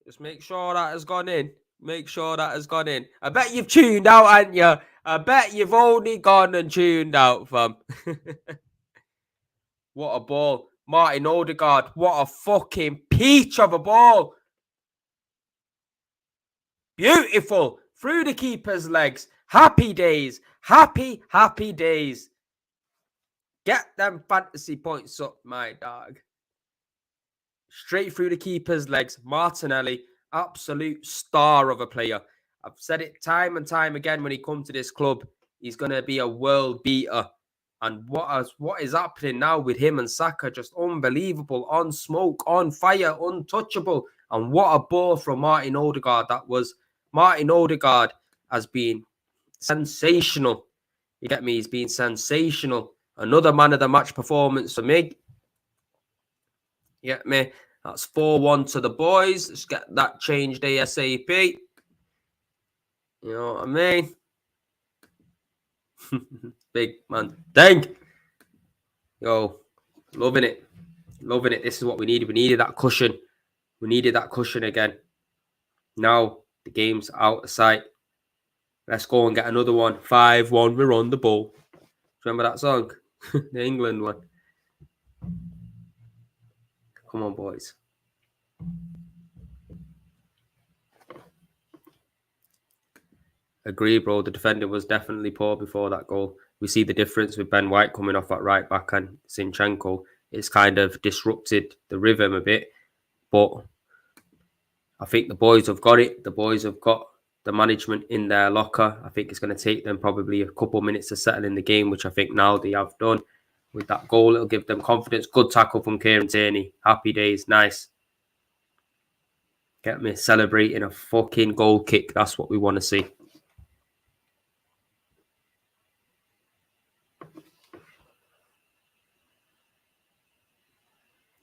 Just make sure that has gone in. Make sure that has gone in. I bet you've tuned out, haven't you? I bet you've only gone and tuned out, fam. What a ball. Martin Odegaard. What a fucking peach of a ball. Beautiful. Through the keeper's legs. Happy days. Happy, happy days. Get them fantasy points up, my dog. Straight through the keeper's legs. Martinelli, absolute star of a player. I've said it time and time again when he comes to this club. He's going to be a world beater. And what is happening now with him and Saka, just unbelievable, on smoke, on fire, untouchable. And what a ball from Martin Odegaard that was. Martin Odegaard has been sensational. You get me? He's been sensational. Another man of the match performance for me. You get me? That's 4-1 to the boys. Let's get that changed ASAP. You know what I mean? Big man. Dang. Yo, loving it. Loving it. This is what we needed. We needed that cushion. We needed that cushion again. Now the game's out of sight. Let's go and get another one. 5-1. We're on the ball. Remember that song? The England one. Come on, boys. Agree, bro. The defender was definitely poor before that goal. We see the difference with Ben White coming off at right back and Zinchenko. It's kind of disrupted the rhythm a bit. But I think the boys have got it. The boys have got the management in their locker. I think it's going to take them probably a couple of minutes to settle in the game, which I think now they have done. With that goal, it'll give them confidence. Good tackle from Kieran Tierney. Happy days. Nice. Get me celebrating a fucking goal kick. That's what we want to see.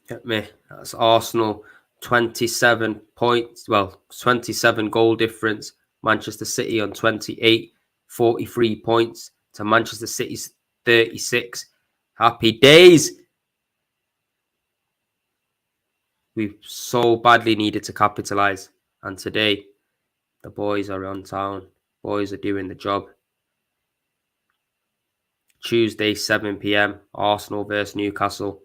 Get me. That's Arsenal. 27 points. Well, 27 goal difference. Manchester City on 28. 43 points to Manchester City's 36. Happy days. We so badly needed to capitalise. And today, the boys are on town. Boys are doing the job. Tuesday, 7 p.m. Arsenal versus Newcastle.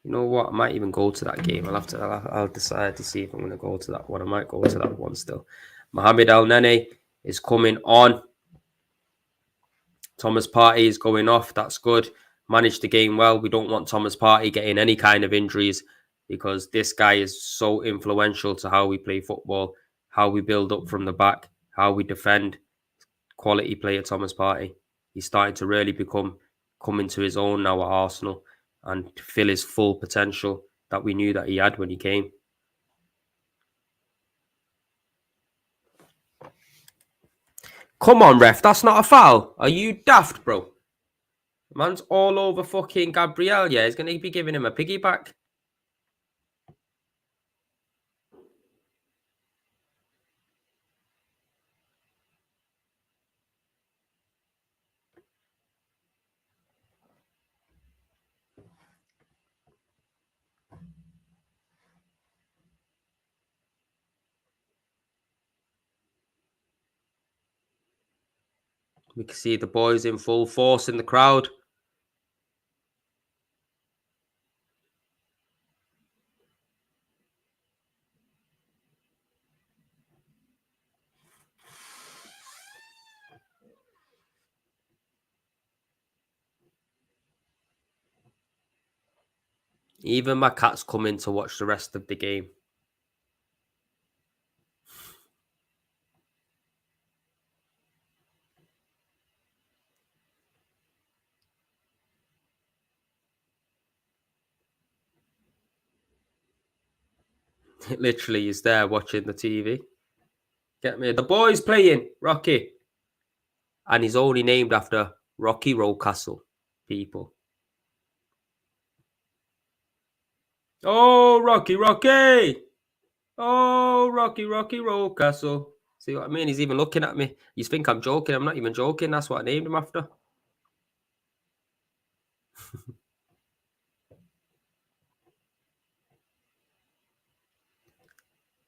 You know what? I might even go to that game. I'll decide to see if I'm going to go to that one. I might go to that one still. Mohamed El Nene is coming on. Thomas Partey is going off. That's good. Managed the game well. We don't want Thomas Partey getting any kind of injuries because this guy is so influential to how we play football, how we build up from the back, how we defend. Quality player, Thomas Partey. He's starting to really come into his own now at Arsenal and fill his full potential that we knew that he had when he came. Come on, ref. That's not a foul. Are you daft, bro? Man's all over fucking Gabriel. Yeah, he's going to be giving him a piggyback. We can see the boys in full force in the crowd. Even my cat's coming to watch the rest of the game. Literally, he's there watching the TV. Get me? The boy's playing Rocky. And he's only named after Rocky Castle people. Oh, Rocky, Rocky! Oh, Rocky, Rocky Castle. See what I mean? He's even looking at me. You think I'm joking? I'm not even joking. That's what I named him after.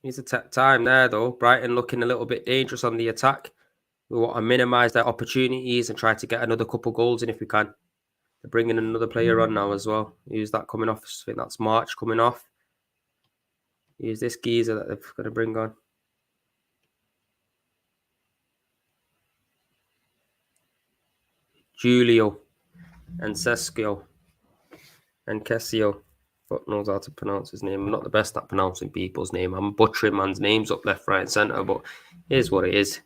He's a time there, though. Brighton looking a little bit dangerous on the attack. We want to minimise their opportunities and try to get another couple goals in if we can. They're bringing another player on now as well. Who's that coming off? I think that's March coming off. Who's this geezer that they're going to bring on? Julio and Sesco and Kessio. Fuck knows how to pronounce his name. I'm not the best at pronouncing people's name. I'm butchering man's names up left, right, and centre, but here's what it is.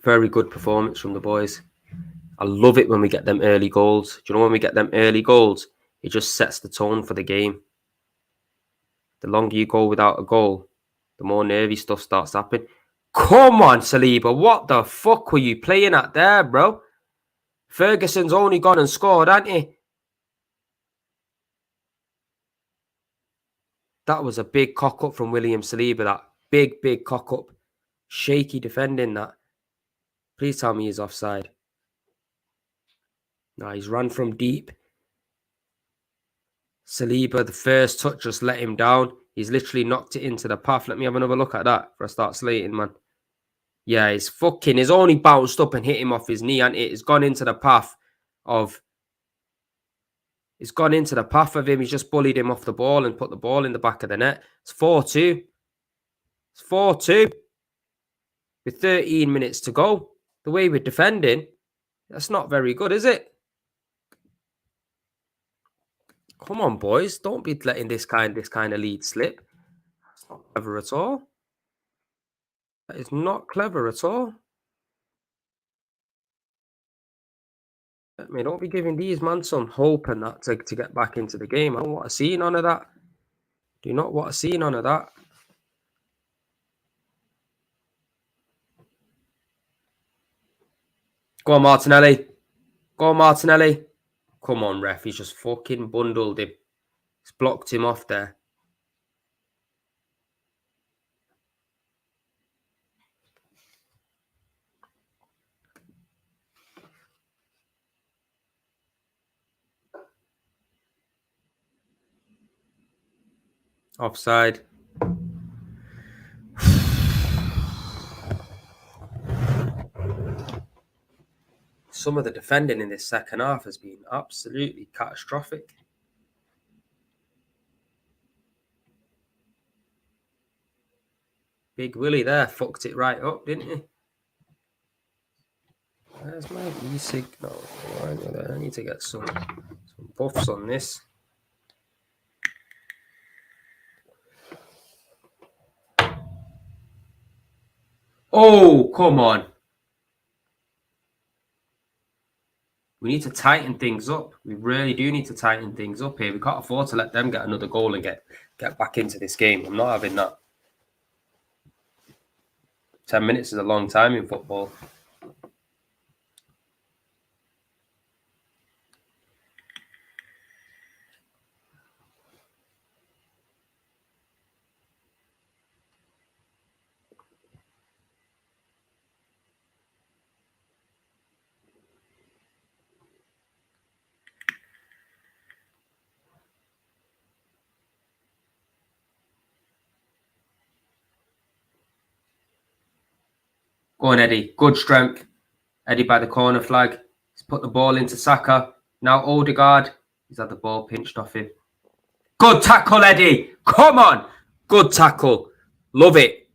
Very good performance from the boys. I love it when we get them early goals. Do you know when we get them early goals? It just sets the tone for the game. The longer you go without a goal, the more nervy stuff starts happening. Come on, Saliba. What the fuck were you playing at there, bro? Ferguson's only gone and scored, hasn't he? That was a big cock-up from William Saliba, that. Big, big cock-up. Shaky defending that. Please tell me he's offside. No, he's run from deep. Saliba, the first touch just let him down. He's literally knocked it into the path. Let me have another look at that before I start slating, man. Yeah, he's only bounced up and hit him off his knee, and it's gone into the path of... It's gone into the path of him. He's just bullied him off the ball and put the ball in the back of the net. It's 4-2. It's 4-2. With 13 minutes to go. The way we're defending, that's not very good, is it? Come on, boys. Don't be letting this kind of lead slip. That's not clever at all. That is not clever at all. I mean, don't be giving these man some hope and that to get back into the game. I don't want to see none of that. Do not want to see none of that. Go on, Martinelli. Go on, Martinelli. Come on, ref. He's just fucking bundled him. He's blocked him off there. Offside. Some of the defending in this second half has been absolutely catastrophic. Big Willie there fucked it right up, didn't he? Where's my e-signal? I need to get some buffs on this. Oh, come on. We need to tighten things up. We really do need to tighten things up here. We can't afford to let them get another goal and get back into this game. I'm not having that. 10 minutes is a long time in football. Go on, Eddie. Good strength. Eddie by the corner flag. He's put the ball into Saka. Now Odegaard. He's had the ball pinched off him. Good tackle, Eddie. Come on. Good tackle. Love it.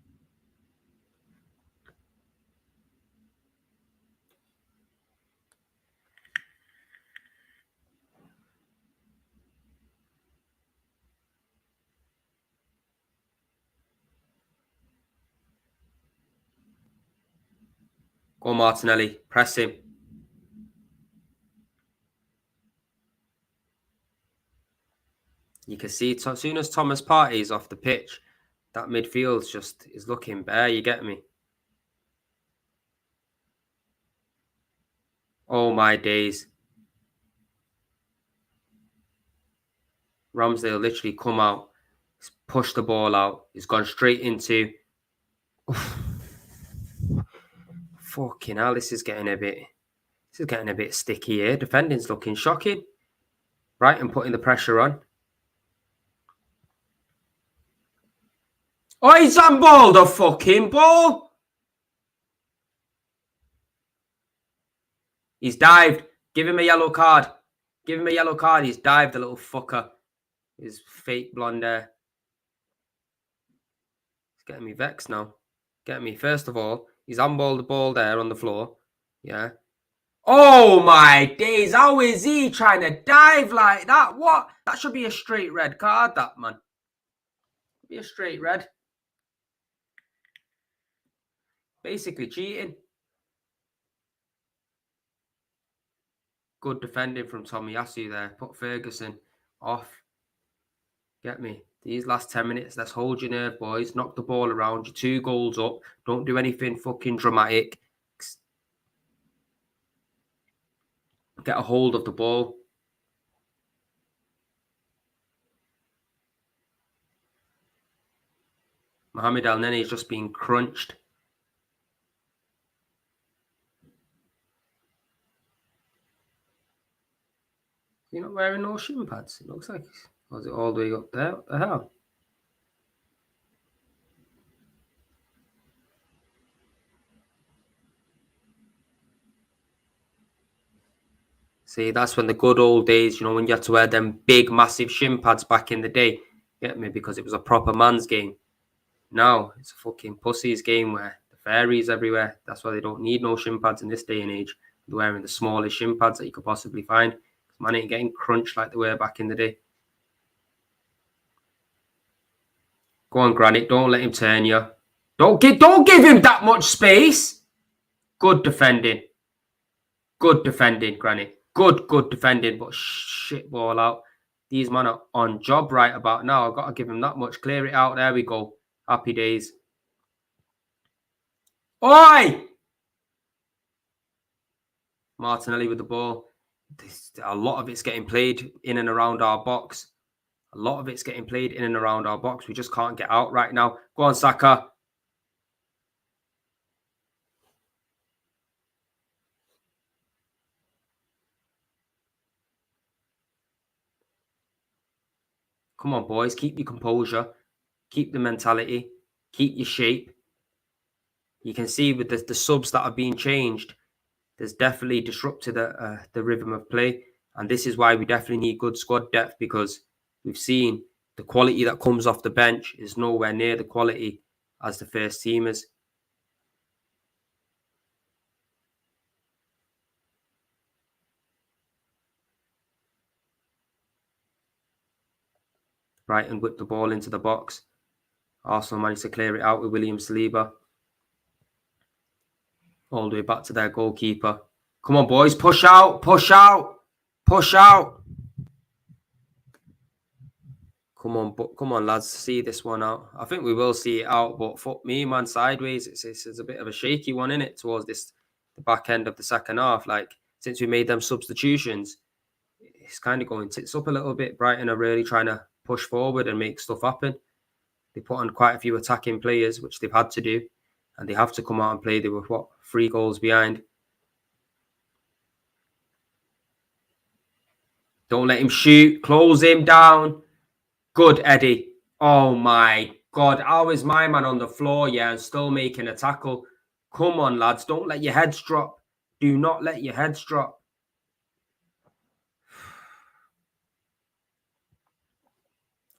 Go on, Martinelli. Press him. You can see as soon as Thomas Partey is off the pitch, that midfield just is looking bare. You get me? Oh, my days. Ramsdale literally come out, push the ball out. He's gone straight into... Fucking hell, this is getting a bit sticky here. Defending's looking shocking. Brighton putting the pressure on. Oh, he's handballed the fucking ball. He's dived. Give him a yellow card. Give him a yellow card. He's dived, the little fucker. His fake blonde hair. He's getting me vexed now. Getting me. First of all, he's handballed the ball there on the floor. Yeah. Oh my days. How is he trying to dive like that? What? That should be a straight red card, that man. Be a straight red. Basically cheating. Good defending from Tomiyasu there. Put Ferguson off. Get me? These last 10 minutes, let's hold your nerve, boys. Knock the ball around. You're 2 goals up. Don't do anything fucking dramatic. Get a hold of the ball. Mohamed El Neni is just being crunched. You're not wearing no shin pads. It looks like. Or is it all the way up there? What the hell? See, that's when the good old days, you know, when you had to wear them big, massive shin pads back in the day. Get me? Because it was a proper man's game. Now, it's a fucking pussy's game where the fairies everywhere. That's why they don't need no shin pads in this day and age. They're wearing the smallest shin pads that you could possibly find. Man ain't getting crunched like they were back in the day. Go on, Granit. Don't let him turn you. Don't give him that much space. Good defending. Good defending, Granit. Good defending, but shit ball out. These men are on job right about now. I've got to give him that much. Clear it out. There we go. Happy days. Oi! Martinelli with the ball. A lot of it's getting played in and around our box. A lot of it's getting played in and around our box. We just can't get out right now. Go on, Saka. Come on, boys. Keep your composure. Keep the mentality. Keep your shape. You can see with the subs that are being changed, there's definitely disrupted the rhythm of play. And this is why we definitely need good squad depth, because we've seen the quality that comes off the bench is nowhere near the quality as the first teamers. Brighton whipped the ball into the box. Arsenal managed to clear it out with William Saliba. All the way back to their goalkeeper. Come on, boys. Push out. Push out. Push out. Come on, lads. See this one out. I think we will see it out, but fuck me, man. Sideways. It's a bit of a shaky one, isn't it? Towards the back end of the second half. Like, since we made them substitutions, it's kind of going tits up a little bit. Brighton are really trying to push forward and make stuff happen. They put on quite a few attacking players, which they've had to do. And they have to come out and play. They were, 3 goals behind. Don't let him shoot. Close him down. Good, Eddie. Oh, my God. How is my man on the floor, yeah, and still making a tackle? Come on, lads. Don't let your heads drop. Do not let your heads drop.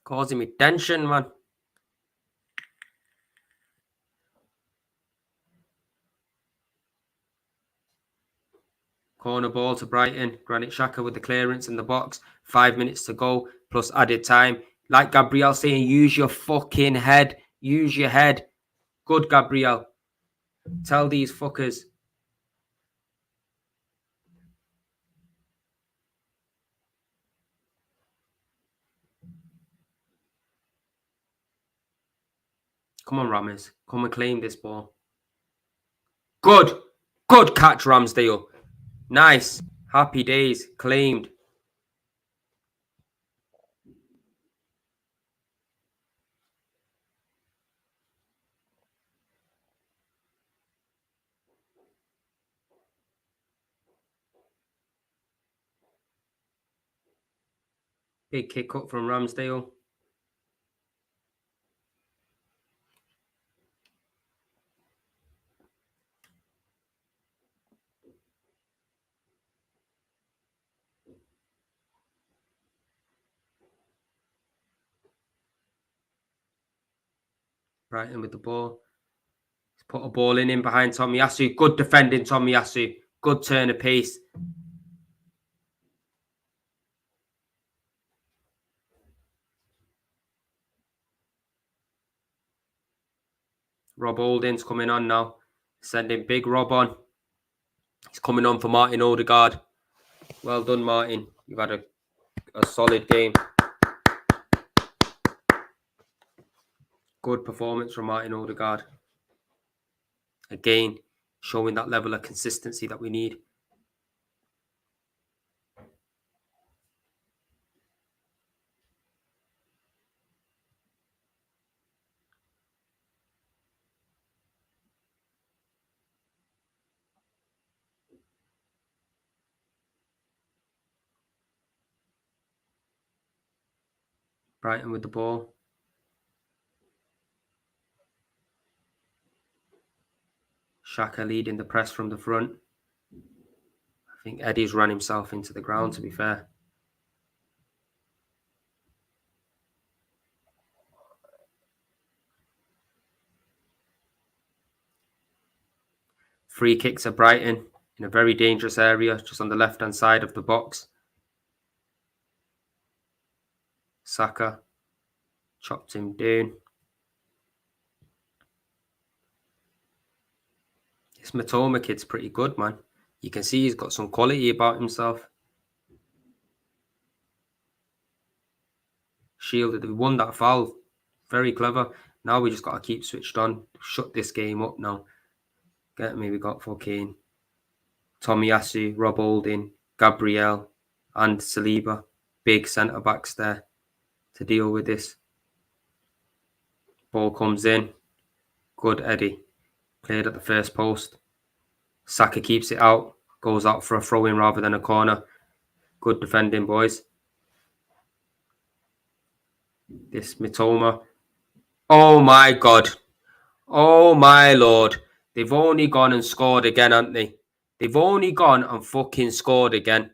Causing me tension, man. Corner ball to Brighton. Granit Xhaka with the clearance in the box. 5 minutes to go, plus added time. Like Gabriel saying, use your fucking head. Use your head. Good, Gabriel. Tell these fuckers. Come on, Rames. Come and claim this ball. Good. Good catch, Ramsdale. Nice. Happy days. Claimed. Big kick up from Ramsdale. Brighton with the ball. He's put a ball in behind Tomiyasu. Good defending, Tomiyasu. Good turn of pace. Rob Holding's coming on now. Sending big Rob on. He's coming on for Martin Odegaard. Well done, Martin. You've had a solid game. Good performance from Martin Odegaard. Again, showing that level of consistency that we need. Brighton with the ball. Xhaka leading the press from the front. I think Eddie's run himself into the ground, to be fair. Free kicks at Brighton in a very dangerous area, just on the left-hand side of the box. Saka chopped him down. This Matoma kid's pretty good, man. You can see he's got some quality about himself. Shielded, we won that foul. Very clever. Now we just got to keep switched on. Shut this game up now. Get me, we got fucking Tomiyasu, Rob Holding, Gabriel, and Saliba. Big centre backs there to deal with this. Ball comes in. Good Eddie. Played at the first post. Saka keeps it out. Goes out for a throw-in rather than a corner. Good defending, boys. This Mitoma. Oh my God. Oh my Lord. They've only gone and scored again, haven't they? They've only gone and fucking scored again.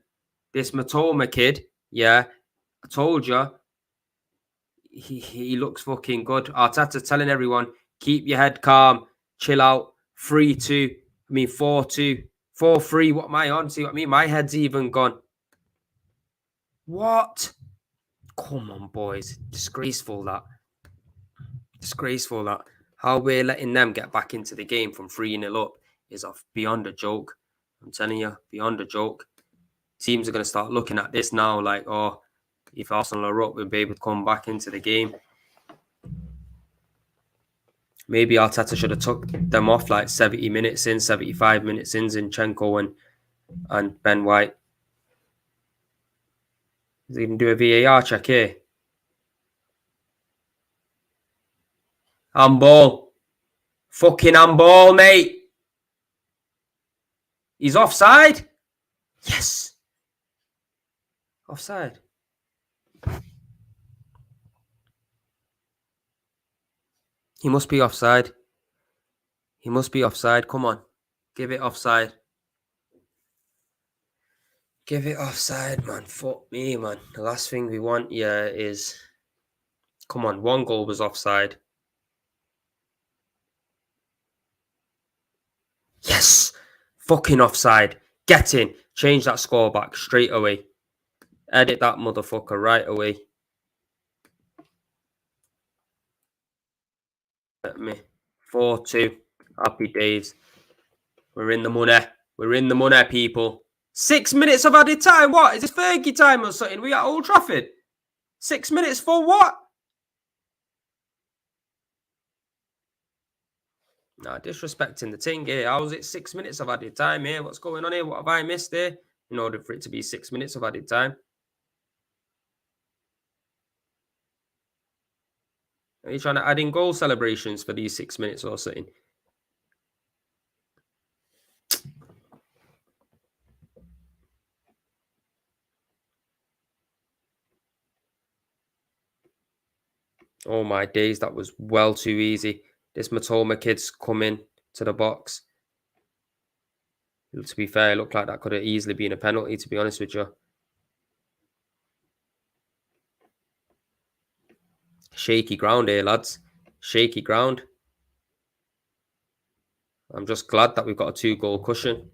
This Matoma kid, yeah, I told you, he looks fucking good. Arteta's telling everyone, keep your head calm, chill out. 3-2, 4-2, 4-3. What am I on? See what I mean? My head's even gone. What? Come on, boys. Disgraceful, that. Disgraceful, that. How we're letting them get back into the game from 3-0 up is beyond a joke. I'm telling you, beyond a joke. Teams are going to start looking at this now like, oh, if Arsenal are up, we'll be able to come back into the game. Maybe Arteta should have took them off like 70 minutes in, 75 minutes in, Zinchenko and Ben White. Does he even do a VAR check here? Handball. Fucking handball, mate. He's offside. Yes. Offside. He must be offside. He must be offside. Come on. Give it offside. Give it offside, man. Fuck me, man. The last thing we want, yeah, is Come on, one goal was offside. Yes! Fucking offside. Get in. Change that score back straight away. Edit that motherfucker right away. Let me. 4-2. Happy days. We're in the money. We're in the money, people. 6 minutes of added time. What? Is this Fergie time or something? We at Old Trafford. 6 minutes for what? Nah, disrespecting the thing here. How was it 6 minutes of added time here? What's going on here? What have I missed here? In order for it to be 6 minutes of added time. Are you trying to add in goal celebrations for these 6 minutes or something? Oh my days, that was well too easy. This Matoma kid's coming to the box. To be fair, it looked like that could have easily been a penalty, to be honest with you. Shaky ground here, lads. Shaky ground. I'm just glad that we've got a 2-goal cushion.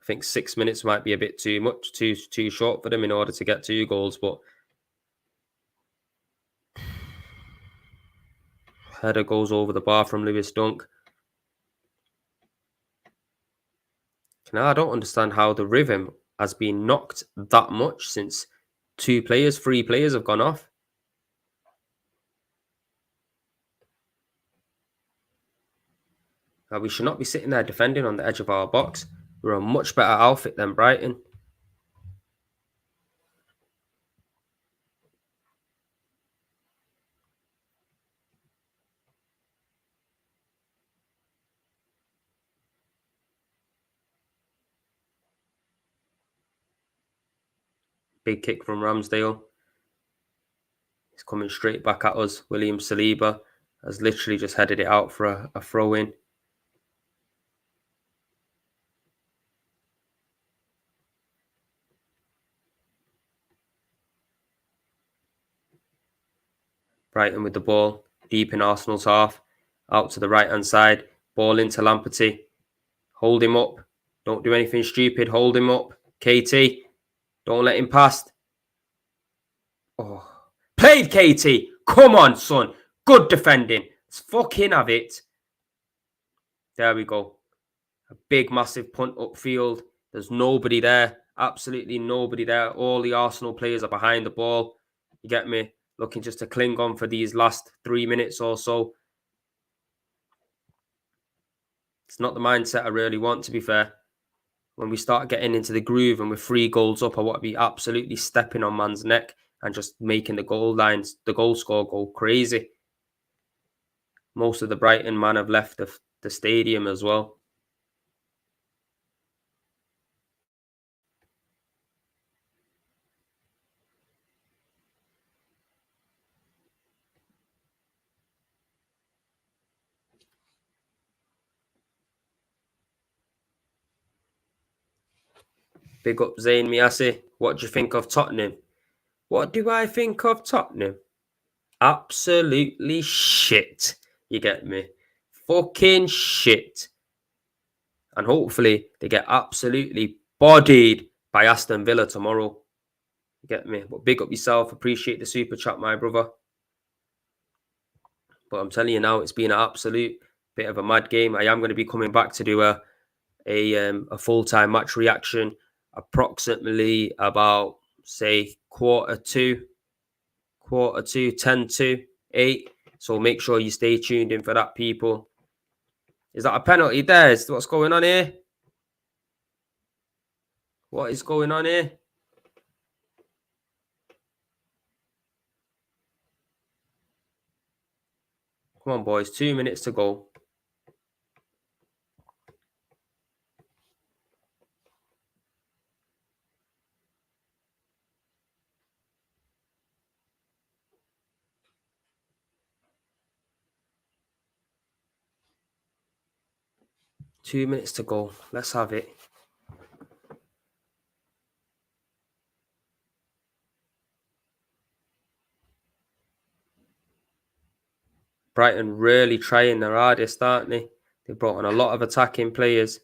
I think 6 minutes might be a bit too much, too short for them in order to get 2 goals, but header goes over the bar from Lewis Dunk. Now, I don't understand how the rhythm has been knocked that much since 3 players have gone off. We should not be sitting there defending on the edge of our box. We're a much better outfit than Brighton. Big kick from Ramsdale. He's coming straight back at us. William Saliba has literally just headed it out for a throw-in. Brighton with the ball, deep in Arsenal's half. Out to the right-hand side. Ball into Lamperty. Hold him up. Don't do anything stupid. Hold him up. KT. Don't let him pass. Oh. Played KT. Come on, son. Good defending. Let's fucking have it. There we go. A big, massive punt upfield. There's nobody there. Absolutely nobody there. All the Arsenal players are behind the ball. You get me? Looking just to cling on for these last 3 minutes or so. It's not the mindset I really want, to be fair. When we start getting into the groove and we're 3 goals up, I want to be absolutely stepping on man's neck and just making the goal lines, the goal score go crazy. Most of the Brighton man have left the stadium as well. Big up Zayn Miasi. What do you think of Tottenham? What do I think of Tottenham? Absolutely shit. You get me? Fucking shit. And hopefully they get absolutely bodied by Aston Villa tomorrow. You get me? But big up yourself. Appreciate the super chat, my brother. But I'm telling you now, it's been an absolute bit of a mad game. I am going to be coming back to do a full-time match reaction approximately about, say, quarter two, 10 to 8. So make sure you stay tuned in for that, people. Is that a penalty there? What's going on here? What is going on here? Come on, boys. 2 minutes to go. Two minutes to go. Let's have it. Brighton really trying their hardest, aren't they? They brought on a lot of attacking players.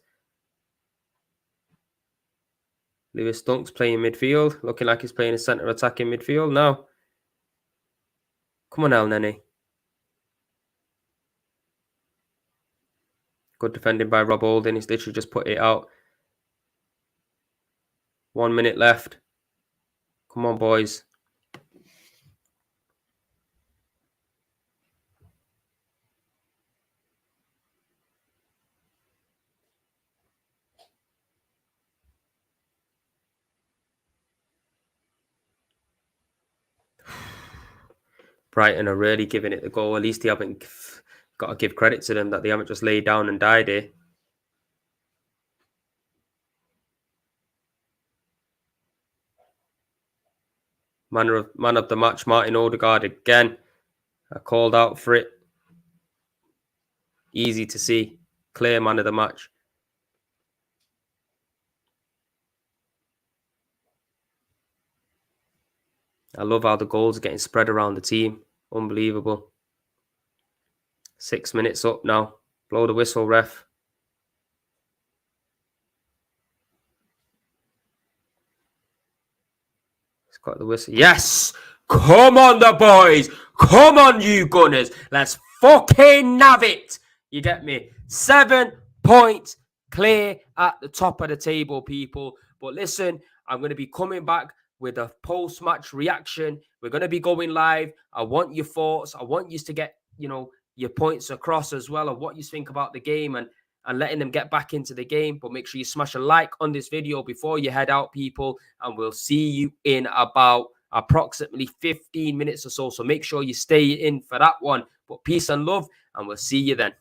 Lewis Dunk's playing midfield, looking like he's playing a centre attacking midfield now. Come on, El Nene. Good defending by Rob Holding. He's literally just put it out. 1 minute left. Come on, boys. Brighton are really giving it the goal. At least they haven't got to give credit to them that they haven't just laid down and died here. Man of the match, Martin Odegaard again. I called out for it. Easy to see. Clear man of the match. I love how the goals are getting spread around the team. Unbelievable. 6 minutes up now. Blow the whistle, ref. It's got the whistle. Yes! Come on, the boys! Come on, you Gunners! Let's fucking have it! You get me? 7 points clear at the top of the table, people. But listen, I'm going to be coming back with a post-match reaction. We're going to be going live. I want your thoughts. I want you to get, your points across as well of what you think about the game and letting them get back into the game. But make sure you smash a like on this video before you head out, people. And we'll see you in about approximately 15 minutes or so. So make sure you stay in for that one. But peace and love, and we'll see you then.